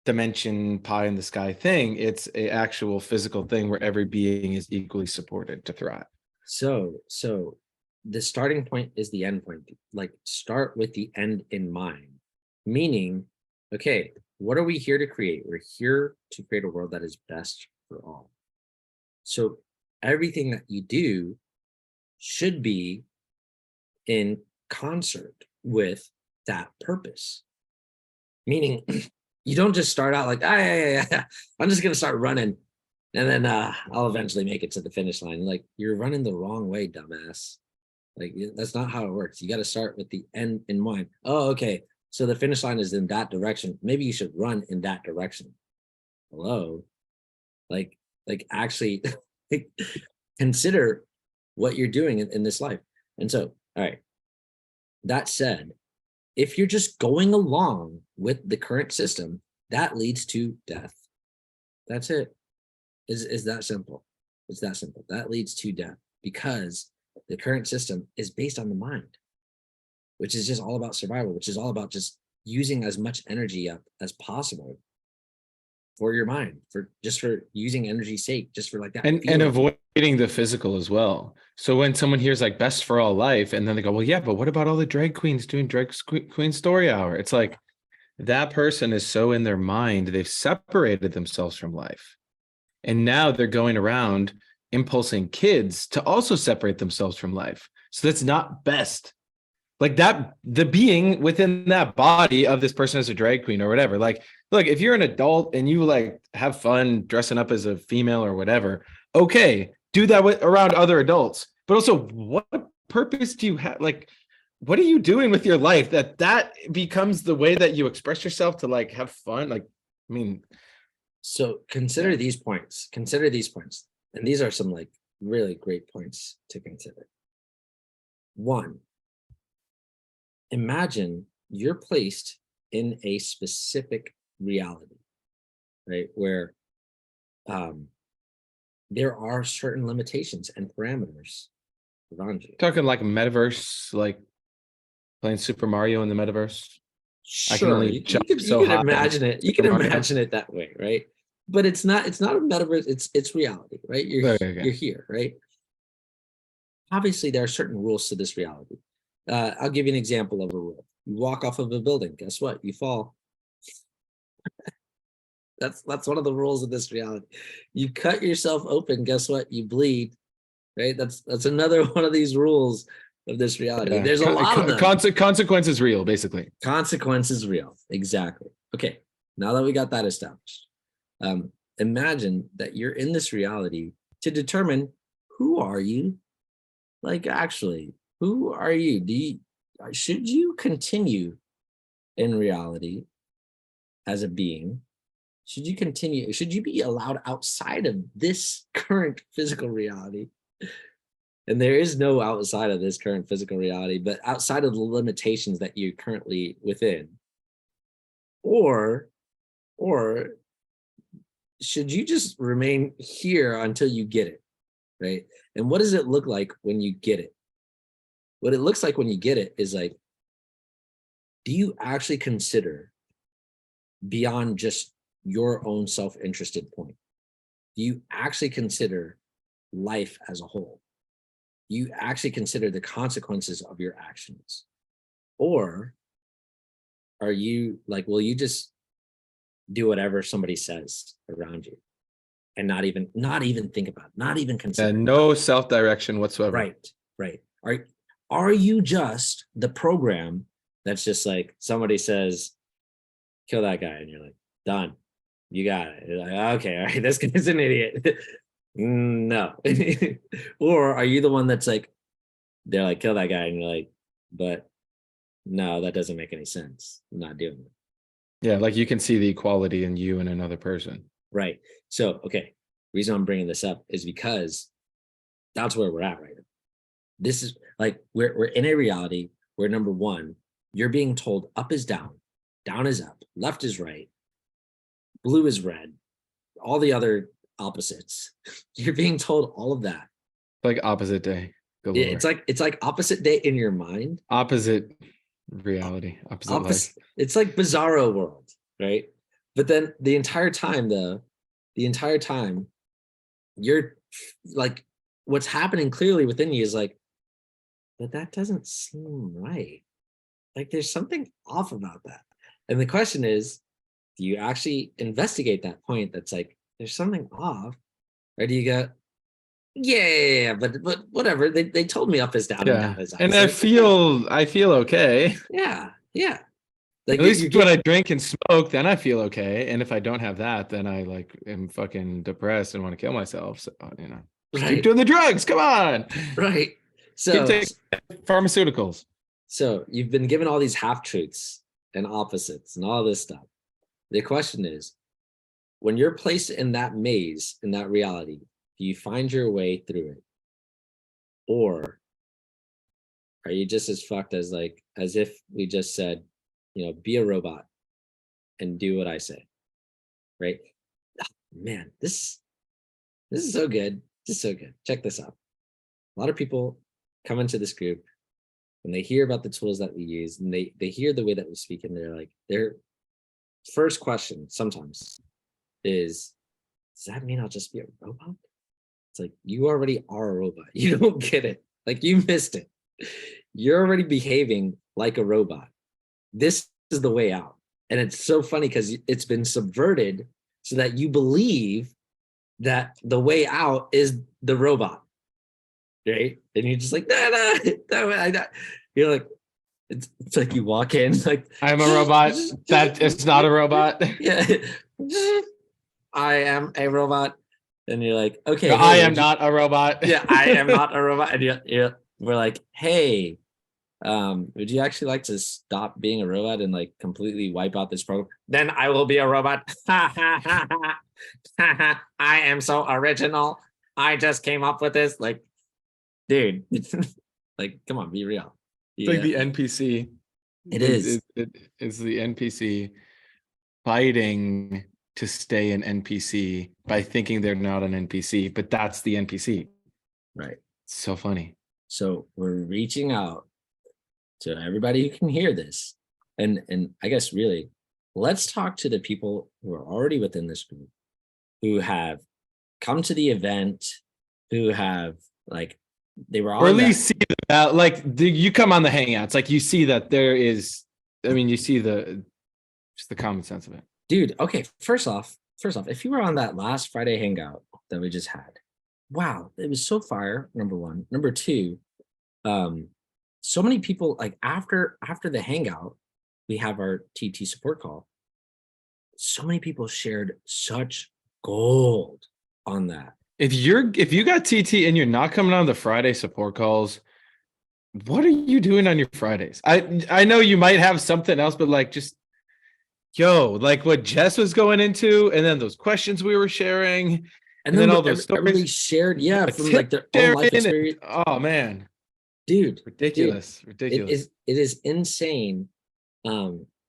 dimension pie in the sky thing. It's a actual physical thing where every being is equally supported to thrive. So the starting point is the end point. Like, start with the end in mind, meaning, okay, what are we here to create? We're here to create a world that is best for all. So everything that you do should be in concert with that purpose. Meaning, you don't just start out like, yeah, I'm just going to start running and then I'll eventually make it to the finish line. Like, you're running the wrong way, dumbass. Like that's not how it works. You got to start with the end in mind. Oh, okay. So the finish line is in that direction. Maybe you should run in that direction. Hello, like actually like, consider what you're doing in this life. And so, all right. That said, if you're just going along with the current system, that leads to death. That's it. Is that simple? It's that simple. That leads to death because the current system is based on the mind, which is just all about survival, which is all about just using as much energy up as possible for your mind, for using energy's sake, just for like that. And feeling. avoiding the physical as well. So when someone hears like best for all life, and then they go, well, yeah, but what about all the drag queens doing drag queen story hour? It's like that person is so in their mind, they've separated themselves from life. And now they're going around impulsing kids to also separate themselves from life. So that's not best. Like that, the being within that body of this person as a drag queen or whatever. Like, look, if you're an adult and you like have fun dressing up as a female or whatever, okay, do that around other adults. But also, what purpose do you have? Like, what are you doing with your life that becomes the way that you express yourself to like have fun? Like, I mean, so consider these points. Consider these points. And these are some like really great points to consider. One, imagine you're placed in a specific reality, right? Where there are certain limitations and parameters around you. talking like metaverse, like playing Super Mario in the metaverse. Sure, I can only jump you so can high. imagine it. You can Super Mario. imagine it that way, right? But it's not a metaverse, it's reality, right? Okay. You're here, right? Obviously, there are certain rules to this reality. I'll give you an example of a rule. You walk off of a building, guess what? You fall. That's one of the rules of this reality. You cut yourself open, guess what? You bleed, right? That's another one of these rules of this reality. Yeah. There's a lot of them. Consequences real, basically. Consequences real, exactly. Okay, now that we got that established, imagine that you're in this reality to determine who are you? Like actually, who are you? Should you continue in reality as a being? Should you continue? Should you be allowed outside of this current physical reality? And there is no outside of this current physical reality, but outside of the limitations that you're currently within. Or should you just remain here until you get it, right? And what does it look like when you get it? What it looks like when you get it is like, do you actually consider beyond just your own self-interested point? Do you actually consider life as a whole? Do you actually consider the consequences of your actions? Or are you like, will you just do whatever somebody says around you and not even think about it, not even consider? And no self-direction whatsoever. Right. Are you just the program that's just like somebody says, kill that guy, and you're like, done. You got it. You're like, okay, all right, this guy's an idiot. No. Or are you the one that's like, they're like, kill that guy, and you're like, but no, that doesn't make any sense. I'm not doing it. Yeah, like you can see the equality in you and another person. Right. So, okay, reason I'm bringing this up is because that's where we're at right now. This is like we're in a reality where number one, you're being told up is down is up, left is right, blue is red, all the other opposites. You're being told all of that. Like opposite day. It's like opposite day in your mind. Opposite reality. Opposite life. It's like bizarro world, right? But then the entire time, you're like, what's happening clearly within you is like, but that doesn't seem right. Like there's something off about that. And the question is, do you actually investigate that point that's like, there's something off? Or do you go, yeah, but whatever. They told me up is down and down is up. And I feel okay. Yeah. Like at least when I drink and smoke, then I feel okay. And if I don't have that, then I like am fucking depressed and want to kill myself. So keep doing the drugs. Come on. Right. Keep So, taking pharmaceuticals. so you've been given all these half truths and opposites and all this stuff. The question is, when you're placed in that maze, in that reality, do you find your way through it? Or are you just as fucked as like, as if we just said, be a robot and do what I say, right? Ah, man, this is so good. This is so good. Check this out. A lot of people come into this group and they hear about the tools that we use and they hear the way that we speak and they're like, their first question sometimes is, does that mean I'll just be a robot? It's like, you already are a robot. You don't get it. Like, you missed it. You're already behaving like a robot. This is the way out. And it's so funny because it's been subverted so that you believe that the way out is the robot, right? And you're just like, nah. You're like, it's like you walk in like, I'm a robot. That is not a robot. yeah, I am a robot. And you're like, okay, No, hey, I am not a robot. yeah, I am not a robot. And we're like, hey, would you actually like to stop being a robot and like completely wipe out this program? Then I will be a robot. I am so original. I just came up with this. Like, dude, like, come on, be real. It's like the NPC. It is. It's the NPC fighting to stay an NPC by thinking they're not an NPC, but that's the NPC. Right. So funny. So we're reaching out to everybody who can hear this. And I guess really, let's talk to the people who are already within this group, who have come to the event, who have like, they were on, or at least see that, like you come on the hangouts, like you see that there is, I mean, you see just the common sense of it. Dude, okay, first off, if you were on that last Friday hangout that we just had, wow, it was so fire, number one. Number two, so many people, like after the hangout, we have our TT support call. So many people shared such gold on that. If you got TT and you're not coming on the Friday support calls, what are you doing on your Fridays? I know you might have something else, but like just like what Jess was going into, and then those questions we were sharing, and then all those stories everybody shared, yeah, from like their own life experience. Oh man, dude, ridiculous. It is insane.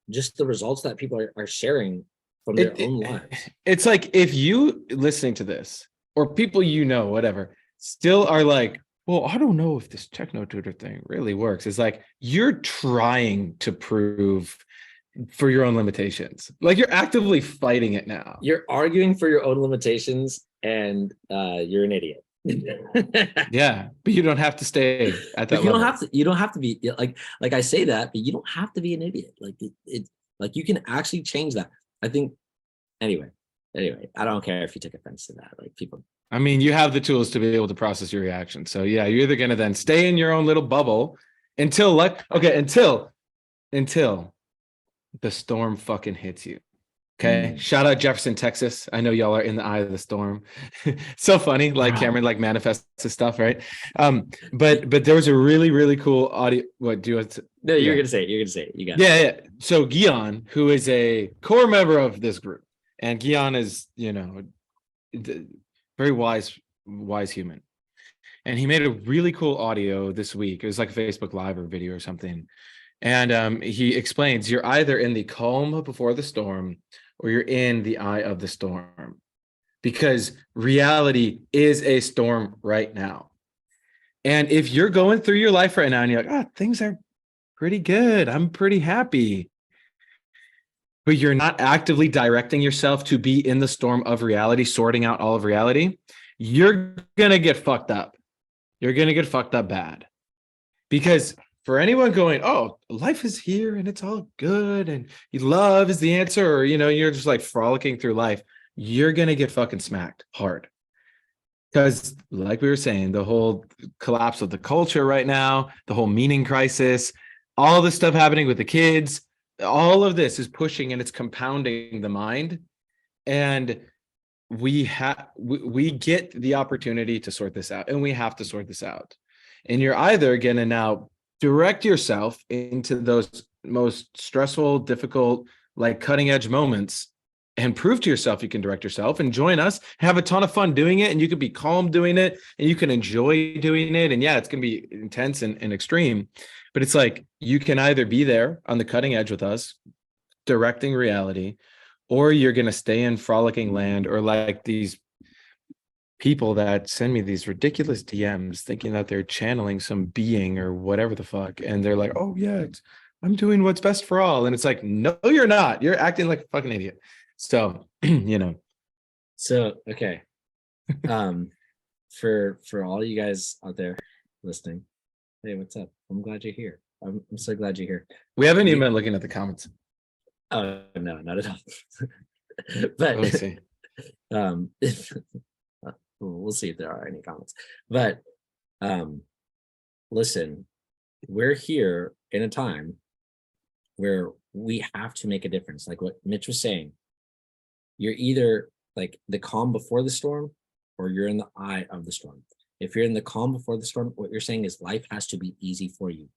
Just the results that people are sharing from their own lives. It's like, if you listening to this, or people whatever, still are like, well, I don't know if this techno tutor thing really works. It's like, you're trying to prove for your own limitations. Like, you're actively fighting it now. You're arguing for your own limitations, and you're an idiot. Yeah, but you don't have to stay at that level. You don't have to be like I say that, but you don't have to be an idiot. Like it like you can actually change that. I think anyway, I don't care if you take offense to that. Like, people, I mean, you have the tools to be able to process your reaction. So yeah, you're either gonna then stay in your own little bubble until the storm fucking hits you. Okay. Shout out Jefferson, Texas. I know y'all are in the eye of the storm. So funny. Like, Cameron like manifests his stuff, right? But there was a really, really cool audio. What do you want to? No, you're gonna say it. You got it. Yeah. So Guion, who is a core member of this group, and Guion is, very wise human. And he made a really cool audio this week. It was like a Facebook Live or video or something. And he explains, you're either in the calm before the storm, or you're in the eye of the storm, because reality is a storm right now. And if you're going through your life right now and you're like, things are pretty good, I'm pretty happy, but you're not actively directing yourself to be in the storm of reality, sorting out all of reality, you're going to get fucked up. You're going to get fucked up bad. Because for anyone going, life is here and it's all good and love is the answer, or, you're just like frolicking through life, you're going to get fucking smacked hard. Because like we were saying, the whole collapse of the culture right now, the whole meaning crisis, all this stuff happening with the kids, all of this is pushing and it's compounding the mind. And we get the opportunity to sort this out, and we have to sort this out. And you're either going to now direct yourself into those most stressful, difficult, like cutting edge moments and prove to yourself you can direct yourself, and join us, have a ton of fun doing it. And you can be calm doing it, and you can enjoy doing it. And yeah, it's going to be intense and extreme, but it's like, you can either be there on the cutting edge with us, directing reality, or you're going to stay in frolicking land, or like these people that send me these ridiculous DMs thinking that they're channeling some being or whatever the fuck. And they're like, oh yeah, I'm doing what's best for all. And it's like, no, you're not. You're acting like a fucking idiot. So, So, okay. For all you guys out there listening, hey, what's up? I'm glad you're here. I'm so glad you're here. We haven't even been looking at the comments. Oh no, not at all. Let me But see. we'll see if there are any comments. But listen, we're here in a time where we have to make a difference. Like what Mitch was saying, you're either like the calm before the storm, or you're in the eye of the storm. If you're in the calm before the storm, what you're saying is life has to be easy for you.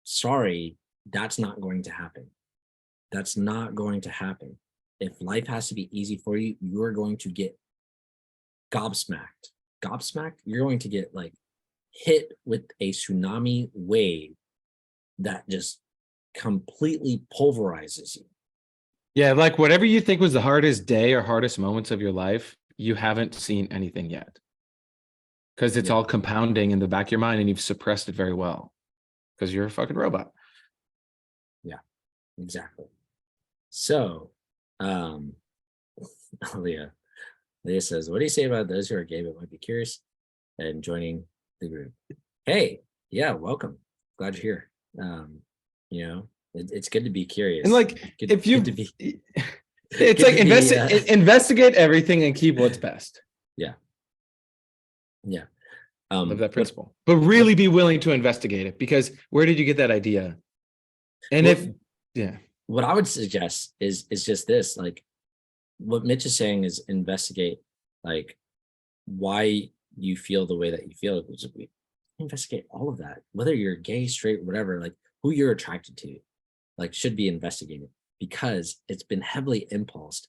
Sorry, that's not going to happen. That's not going to happen. If life has to be easy for you, you're going to get gobsmacked. Gobsmacked, you're going to get like hit with a tsunami wave that just completely pulverizes you. Yeah, like whatever you think was the hardest day or hardest moments of your life, you haven't seen anything yet. Because it's Yeah. all compounding in the back of your mind, and you've suppressed it very well. Because you're a fucking robot. Exactly. So, Leah says, what do you say about those who are gay but might be curious and joining the group? Hey, yeah, welcome. Glad you're here. It's good to be curious. And like, Good- if you, good to be- it's good like to be, investigate everything and keep what's best. Yeah. Love that principle. But really be willing to investigate it, because where did you get that idea? And Well, what I would suggest is just this, like what Mitch is saying is investigate like why you feel the way that you feel. We investigate all of that, whether you're gay, straight, whatever, like who you're attracted to, like should be investigated, because it's been heavily impulsed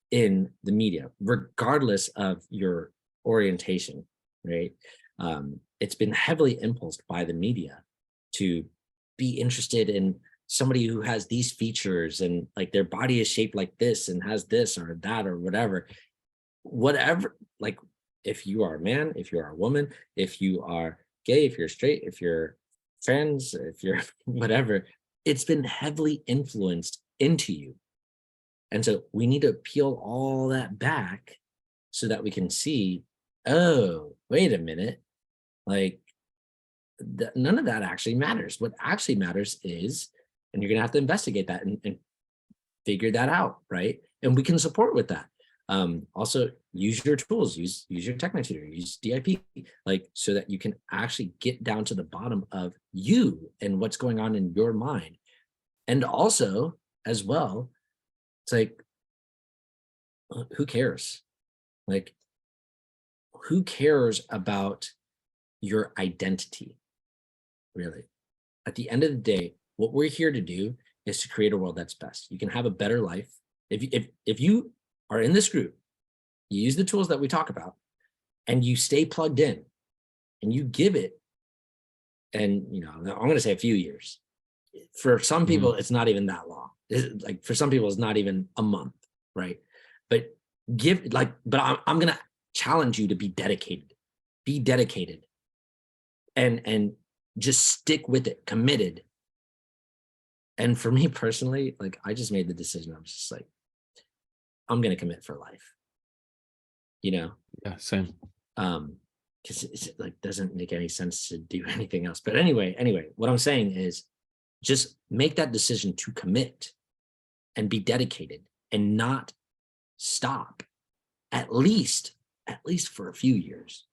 in the media, regardless of your orientation, right? It's been heavily impulsed by the media to be interested in somebody who has these features, and like their body is shaped like this and has this or that or whatever, like if you are a man, if you are a woman, if you are gay, if you're straight, if you're trans, if you're whatever, it's been heavily influenced into you. And so we need to peel all that back so that we can see, oh, wait a minute, like none of that actually matters. What actually matters is, and you're going to have to investigate that and figure that out, right? And we can support with that. Also, use your tools, use your Technic Tutor, use DIP, like so that you can actually get down to the bottom of you and what's going on in your mind. And also, as well, it's like, who cares? Like, who cares about your identity, really? At the end of the day, what we're here to do is to create a world that's best. You can have a better life. If you are in this group, you use the tools that we talk about, and you stay plugged in, and you give it, and I'm going to say a few years. For some people, it's not even that long. Like for some people, it's not even a month, right? But I'm going to challenge you to be dedicated. Be dedicated, and just stick with it, committed. And for me personally, like I just made the decision. I'm just like, I'm going to commit for life. Yeah, same. Because it like doesn't make any sense to do anything else. But anyway, what I'm saying is just make that decision to commit and be dedicated and not stop, at least for a few years,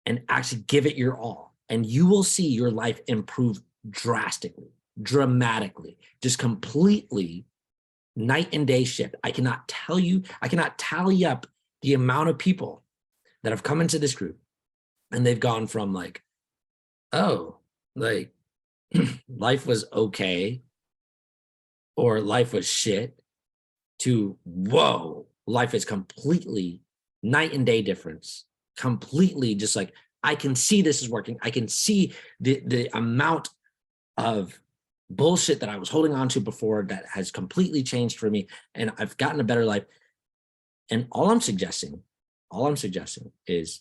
and actually give it your all. And you will see your life improve drastically, dramatically, just completely night and day shift. I cannot tally up the amount of people that have come into this group And they've gone from like, oh, like life was okay or life was shit to whoa, life is completely night and day difference. Completely just like I can see this is working. I can see the amount of bullshit that I was holding on to before that has completely changed for me. And I've gotten a better life. And all I'm suggesting is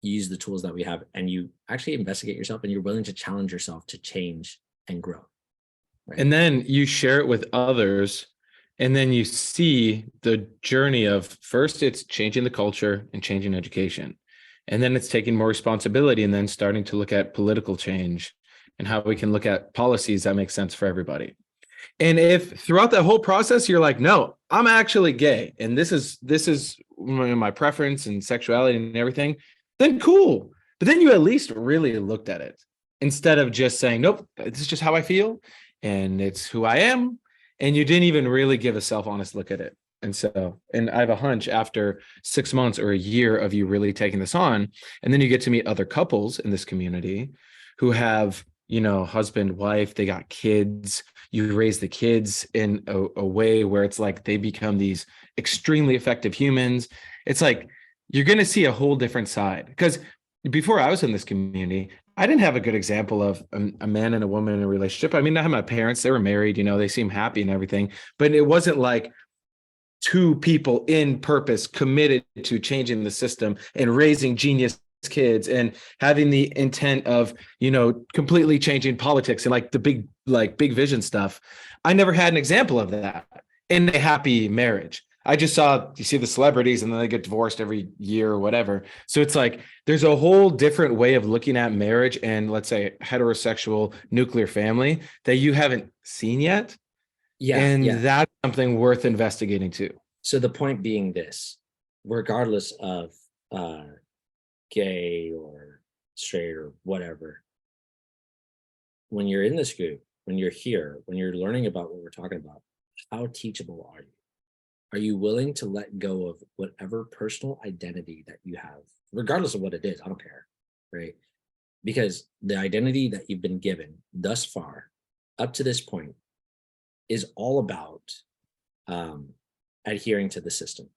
you use the tools that we have and you actually investigate yourself and you're willing to challenge yourself to change and grow. Right. And then you share it with others. And then you see the journey of first it's changing the culture and changing education. And then it's taking more responsibility and then starting to look at political change and how we can look at policies that make sense for everybody. And if throughout that whole process, you're like, no, I'm actually gay, and this is my preference and sexuality and everything, then cool. But then you at least really looked at it instead of just saying, nope, this is just how I feel and it's who I am. And you didn't even really give a self-honest look at it. And so, and I have a hunch after 6 months or a year of you really taking this on, and then you get to meet other couples in this community who have, husband, wife, they got kids, you raise the kids in a way where it's like they become these extremely effective humans. It's like, you're going to see a whole different side. Because before I was in this community, I didn't have a good example of a man and a woman in a relationship. I mean, I had my parents, they were married, they seem happy and everything, but it wasn't like two people in purpose committed to changing the system and raising genius kids and having the intent of, completely changing politics and like the big vision stuff. I never had an example of that in a happy marriage. I just saw, you see the celebrities and then they get divorced every year or whatever. So it's like, there's a whole different way of looking at marriage and let's say heterosexual nuclear family that you haven't seen yet. Yeah. And yeah. that's something worth investigating too. So the point being this, regardless of gay or straight or whatever, when you're in this group, when you're here, when you're learning about what we're talking about, how teachable are you? Are you willing to let go of whatever personal identity that you have, regardless of what it is? I don't care, right? Because the identity that you've been given thus far, up to this point, is all about adhering to the system.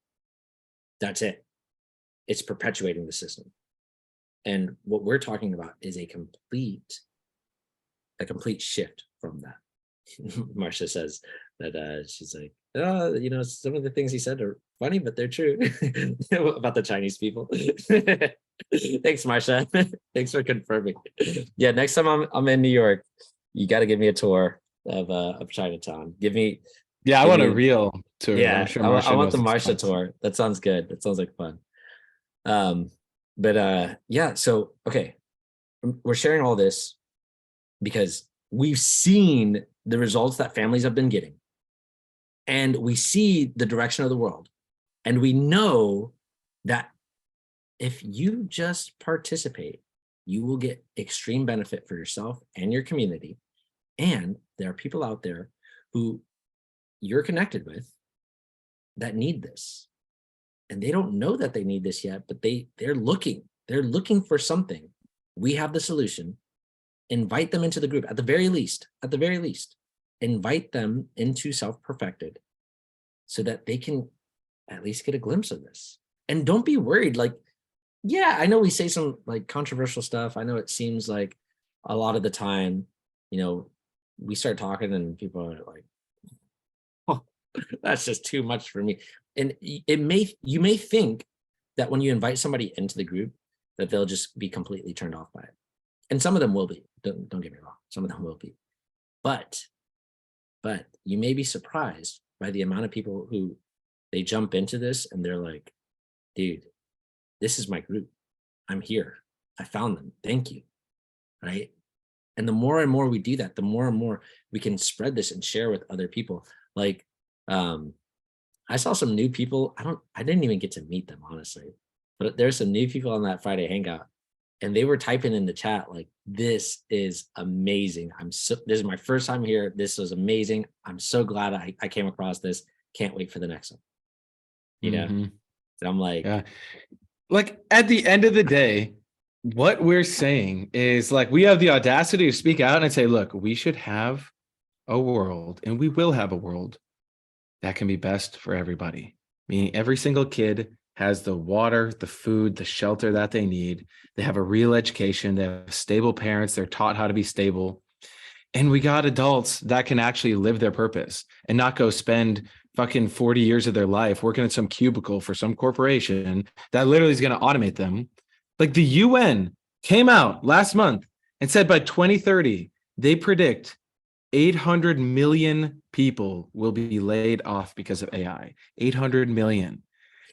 That's it. It's perpetuating the system. And what we're talking about is a complete shift from that. Marsha says that she's like, oh, some of the things he said are funny, but they're true about the Chinese people. Thanks, Marsha. Thanks for confirming. Yeah, next time I'm in New York, you got to give me a tour of Chinatown. I want a real tour. Yeah, I'm sure I want the Marsha tour. That sounds good. That sounds like fun. Yeah, so okay, we're sharing all this because we've seen the results that families have been getting, and we see the direction of the world, and we know that if you just participate, you will get extreme benefit for yourself and your community. And there are people out there who you're connected with that need this. And they don't know that they need this yet, but they're looking for something. We have the solution. Invite them into the group at the very least, invite them into Self-Perfected so that they can at least get a glimpse of this. And don't be worried. Like, yeah, I know we say some like controversial stuff. I know it seems like a lot of the time, we start talking and people are like, oh, that's just too much for me. And you may think that when you invite somebody into the group that they'll just be completely turned off by it. And some of them will be, don't get me wrong, some of them will be. But you may be surprised by the amount of people who they jump into this and they're like, dude, this is my group. I'm here. I found them. Thank you. Right. And the more and more we do that, the more and more we can spread this and share with other people. Like, I saw some new people. I didn't even get to meet them, honestly, but there's some new people on that Friday hangout and they were typing in the chat, like, this is amazing. This is my first time here. This was amazing. I'm so glad I came across this. Can't wait for the next one. And I'm like, yeah. Like at the end of the day, what we're saying is like we have the audacity to speak out and say, look, we should have a world, and we will have a world that can be best for everybody. Meaning every single kid has the water, the food, the shelter that they need. They have a real education. They have stable parents. They're taught how to be stable. And we got adults that can actually live their purpose and not go spend fucking 40 years of their life working at some cubicle for some corporation that literally is going to automate them. Like the UN came out last month and said by 2030, they predict 800 million people will be laid off because of AI. 800 million.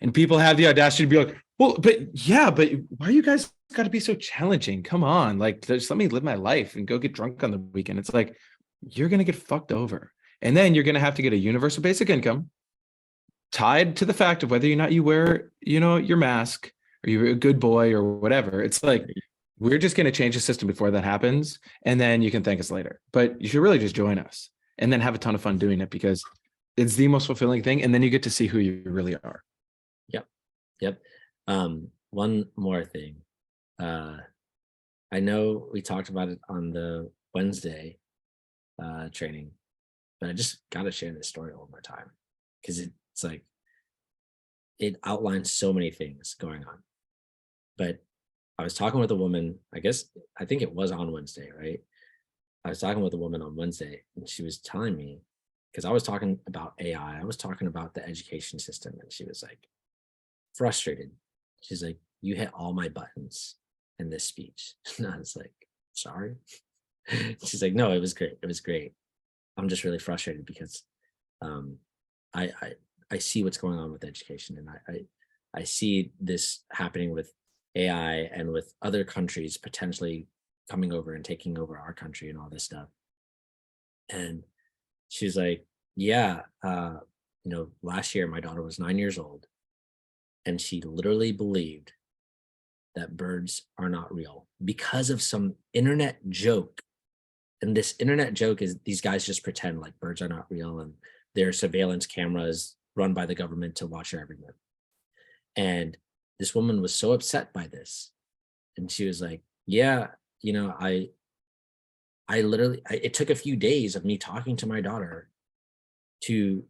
And people have the audacity to be like, well, but yeah, but why you guys got to be so challenging? Come on. Like, just let me live my life and go get drunk on the weekend. It's like, you're going to get fucked over. And then you're going to have to get a universal basic income tied to the fact of whether or not you wear, your mask or you're a good boy or whatever. It's like, we're just going to change the system before that happens. And then you can thank us later. But you should really just join us and then have a ton of fun doing it because it's the most fulfilling thing. And then you get to see who you really are. Yep. One more thing. I know we talked about it on the Wednesday training, but I just got to share this story one more time because it's like it outlines so many things going on. But I was talking with a woman, I think it was on Wednesday, right? I was talking with a woman on Wednesday and she was telling me, because I was talking about AI, I was talking about the education system, and she was like frustrated. She's like, you hit all my buttons in this speech. And I was like, sorry. She's like, no, it was great. It was great. I'm just really frustrated because I see what's going on with education, and I see this happening with AI and with other countries potentially coming over and taking over our country and all this stuff. And she's like, yeah, last year my daughter was 9 years old, and she literally believed that birds are not real because of some internet joke. And this internet joke is these guys just pretend like birds are not real, and their surveillance cameras run by the government to watch your every move. And this woman was so upset by this. And she was like, yeah, it took a few days of me talking to my daughter to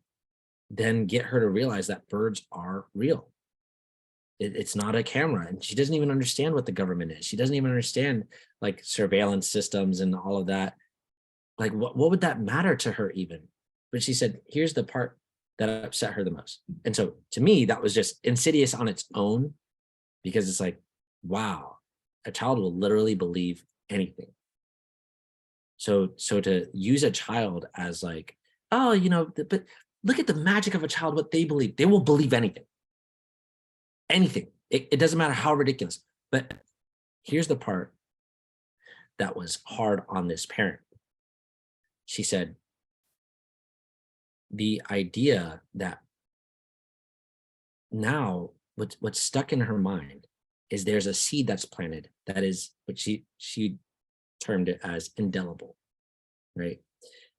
then get her to realize that birds are real. It's not a camera, and she doesn't even understand what the government is. She doesn't even understand like surveillance systems and all of that. Like what would that matter to her even? But she said, here's the part that upset her the most. And so to me, that was just insidious on its own, because it's like, wow, a child will literally believe anything. So to use a child as like, oh, but look at the magic of a child, what they believe. They will believe anything. Anything. It doesn't matter how ridiculous. But here's the part that was hard on this parent. She said, the idea that now what's stuck in her mind is there's a seed that's planted that is what she termed it as indelible, right?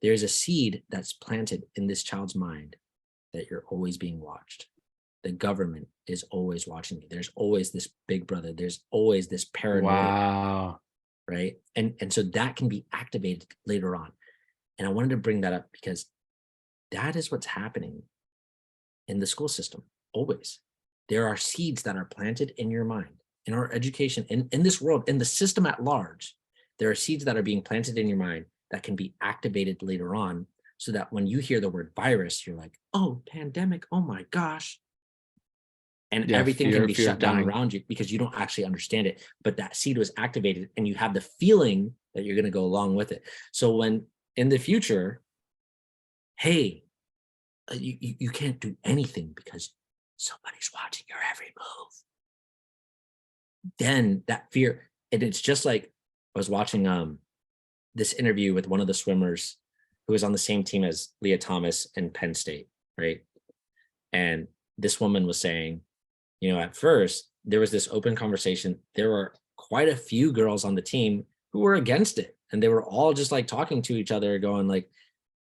There's a seed that's planted in this child's mind that you're always being watched. The government is always watching you. There's always this big brother. There's always this paranoia. Wow. Right. And so that can be activated later on. And I wanted to bring that up because that is what's happening in the school system. Always. There are seeds that are planted in your mind, in our education, in this world, in the system at large. There are seeds that are being planted in your mind that can be activated later on, so that when you hear the word virus, you're like, oh, pandemic, oh my gosh. And everything can be shut down around you because you don't actually understand it. But that seed was activated and you have the feeling that you're going to go along with it. So when in the future, hey, you can't do anything because somebody's watching your every move. Then that fear, and it's just like I was watching this interview with one of the swimmers who was on the same team as Leah Thomas in Penn State, right? And this woman was saying, at first there was this open conversation. There were quite a few girls on the team who were against it. And they were all just like talking to each other going like,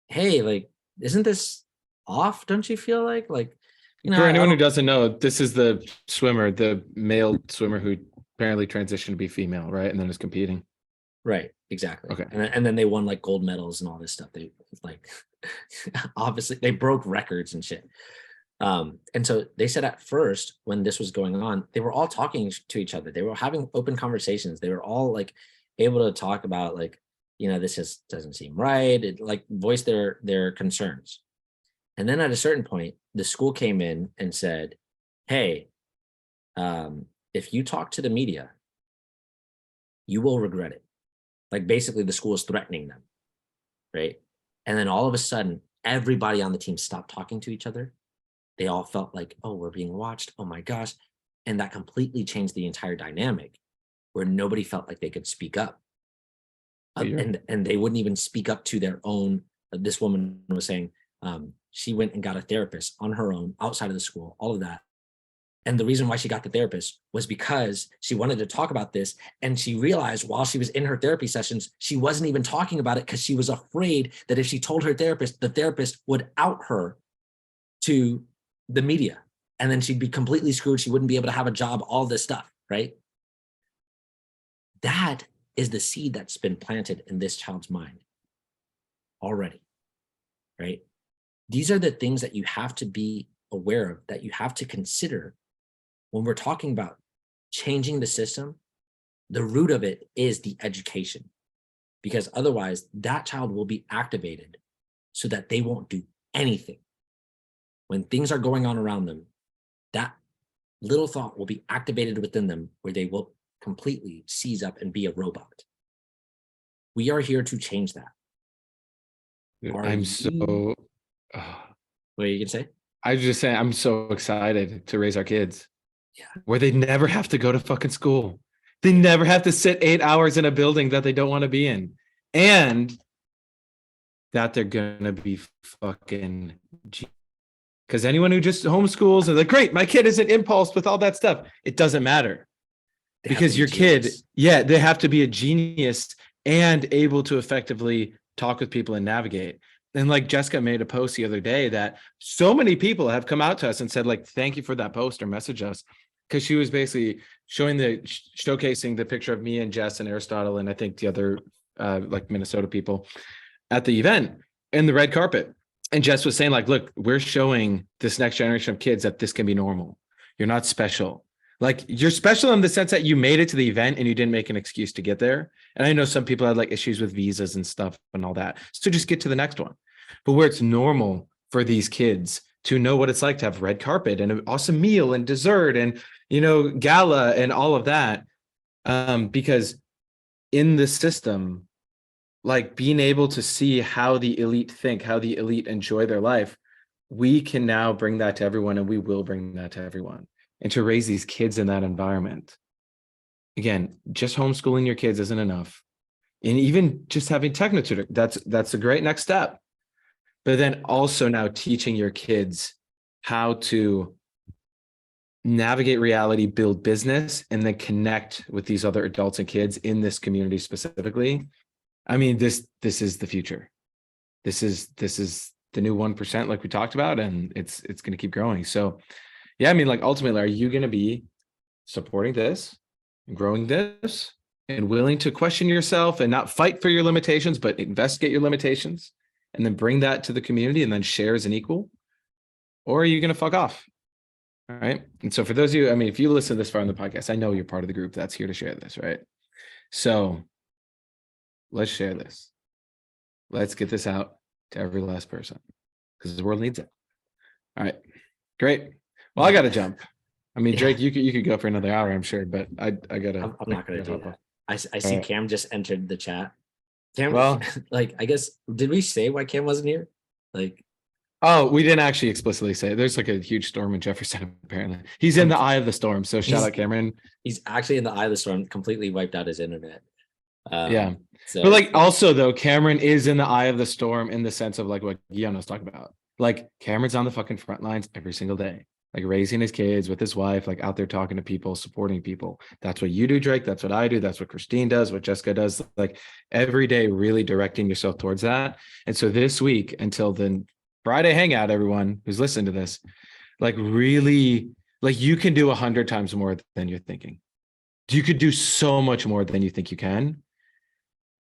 hey, like, isn't this off? Don't you feel like, for anyone who doesn't know, this is the swimmer, the male swimmer who apparently transitioned to be female, right? And then is competing. Right, exactly. Okay. And then they won like gold medals and all this stuff. They like obviously they broke records and shit. And so they said at first when this was going on, they were all talking to each other. They were having open conversations. They were all like able to talk about like, this just doesn't seem right. It like voice their concerns. And then at a certain point, the school came in and said, "Hey, if you talk to the media, you will regret it." Like basically the school is threatening them, right? And then all of a sudden, everybody on the team stopped talking to each other. They all felt like, oh, we're being watched. Oh my gosh. And that completely changed the entire dynamic where nobody felt like they could speak up. And they wouldn't even speak up to their own. This woman was saying she went and got a therapist on her own outside of the school, all of that. And the reason why she got the therapist was because she wanted to talk about this. And she realized while she was in her therapy sessions, she wasn't even talking about it because she was afraid that if she told her therapist, the therapist would out her to the media. And then she'd be completely screwed. She wouldn't be able to have a job, all this stuff, right? That is the seed that's been planted in this child's mind already, right? These are the things that you have to be aware of, that you have to consider when we're talking about changing the system. The root of it is the education, because otherwise that child will be activated so that they won't do anything. When things are going on around them, that little thought will be activated within them where they will completely seize up and be a robot. We are here to change that. What are you gonna say? I was just saying, I'm so excited to raise our kids. Yeah. Where they never have to go to fucking school. They never have to sit 8 hours in a building that they don't want to be in. And that they're gonna be fucking, because anyone who just homeschools and like, great, my kid isn't impulsed with all that stuff. It doesn't matter. Because your kid, they have to be a genius and able to effectively talk with people and navigate. And like Jessica made a post the other day that so many people have come out to us and said, like, thank you for that post, or message us. Because she was basically showcasing the picture of me and Jess and Aristotle and I think the other like Minnesota people at the event in the red carpet. And Jess was saying, like, look, we're showing this next generation of kids that this can be normal. You're not special. Like, you're special in the sense that you made it to the event and you didn't make an excuse to get there. And I know some people had like issues with visas and stuff and all that. So just get to the next one. But where it's normal for these kids to know what it's like to have red carpet and an awesome meal and dessert and, gala and all of that. Because in the system, like being able to see how the elite think, how the elite enjoy their life, we can now bring that to everyone, and we will bring that to everyone. And to raise these kids in that environment, again, just homeschooling your kids isn't enough. And even just having technotutor, that's a great next step. But then also now teaching your kids how to navigate reality, build business, and then connect with these other adults and kids in this community specifically. I mean, this is the future. This is the new 1%, like we talked about, and it's going to keep growing. So yeah, I mean, like, ultimately, are you going to be supporting this and growing this and willing to question yourself and not fight for your limitations, but investigate your limitations and then bring that to the community and then share as an equal? Or are you going to fuck off? All right. And so for those of you, I mean, if you listen this far on the podcast, I know you're part of the group that's here to share this, right? So let's share this. Let's get this out to every last person because the world needs it. All right. Great. Well, I got to jump. I mean, Drake, you could go for another hour, I'm sure, but I got to. I'm not going to do that. I see Cam just entered the chat. Cam, well, like, I guess, did we say why Cam wasn't here? Like, oh, we didn't actually explicitly say it. There's like a huge storm in Jefferson, apparently. He's in the eye of the storm. So shout out Cameron. He's actually in the eye of the storm, completely wiped out his internet. Yeah. So, but like also though, Cameron is in the eye of the storm in the sense of like what Guillaume was talking about. Like Cameron's on the fucking front lines every single day, like raising his kids with his wife, like out there talking to people, supporting people. That's what you do, Drake. That's what I do. That's what Christine does, what Jessica does, like every day, really directing yourself towards that. And so this week until the Friday hangout, everyone who's listening to this, like really, like you can do 100 times more than you're thinking. You could do so much more than you think you can,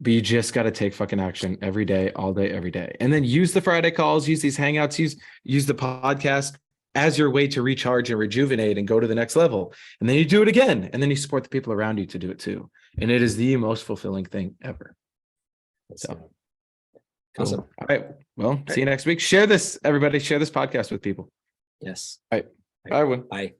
but you just got to take fucking action every day, all day, every day. And then use the Friday calls, use these hangouts, use the podcast as your way to recharge and rejuvenate and go to the next level. And then you do it again. And then you support the people around you to do it too. And it is the most fulfilling thing ever. So cool. Awesome. All right. Well, see you next week. Share this, everybody. Share this podcast with people. Yes. All right. Bye, everyone. Bye.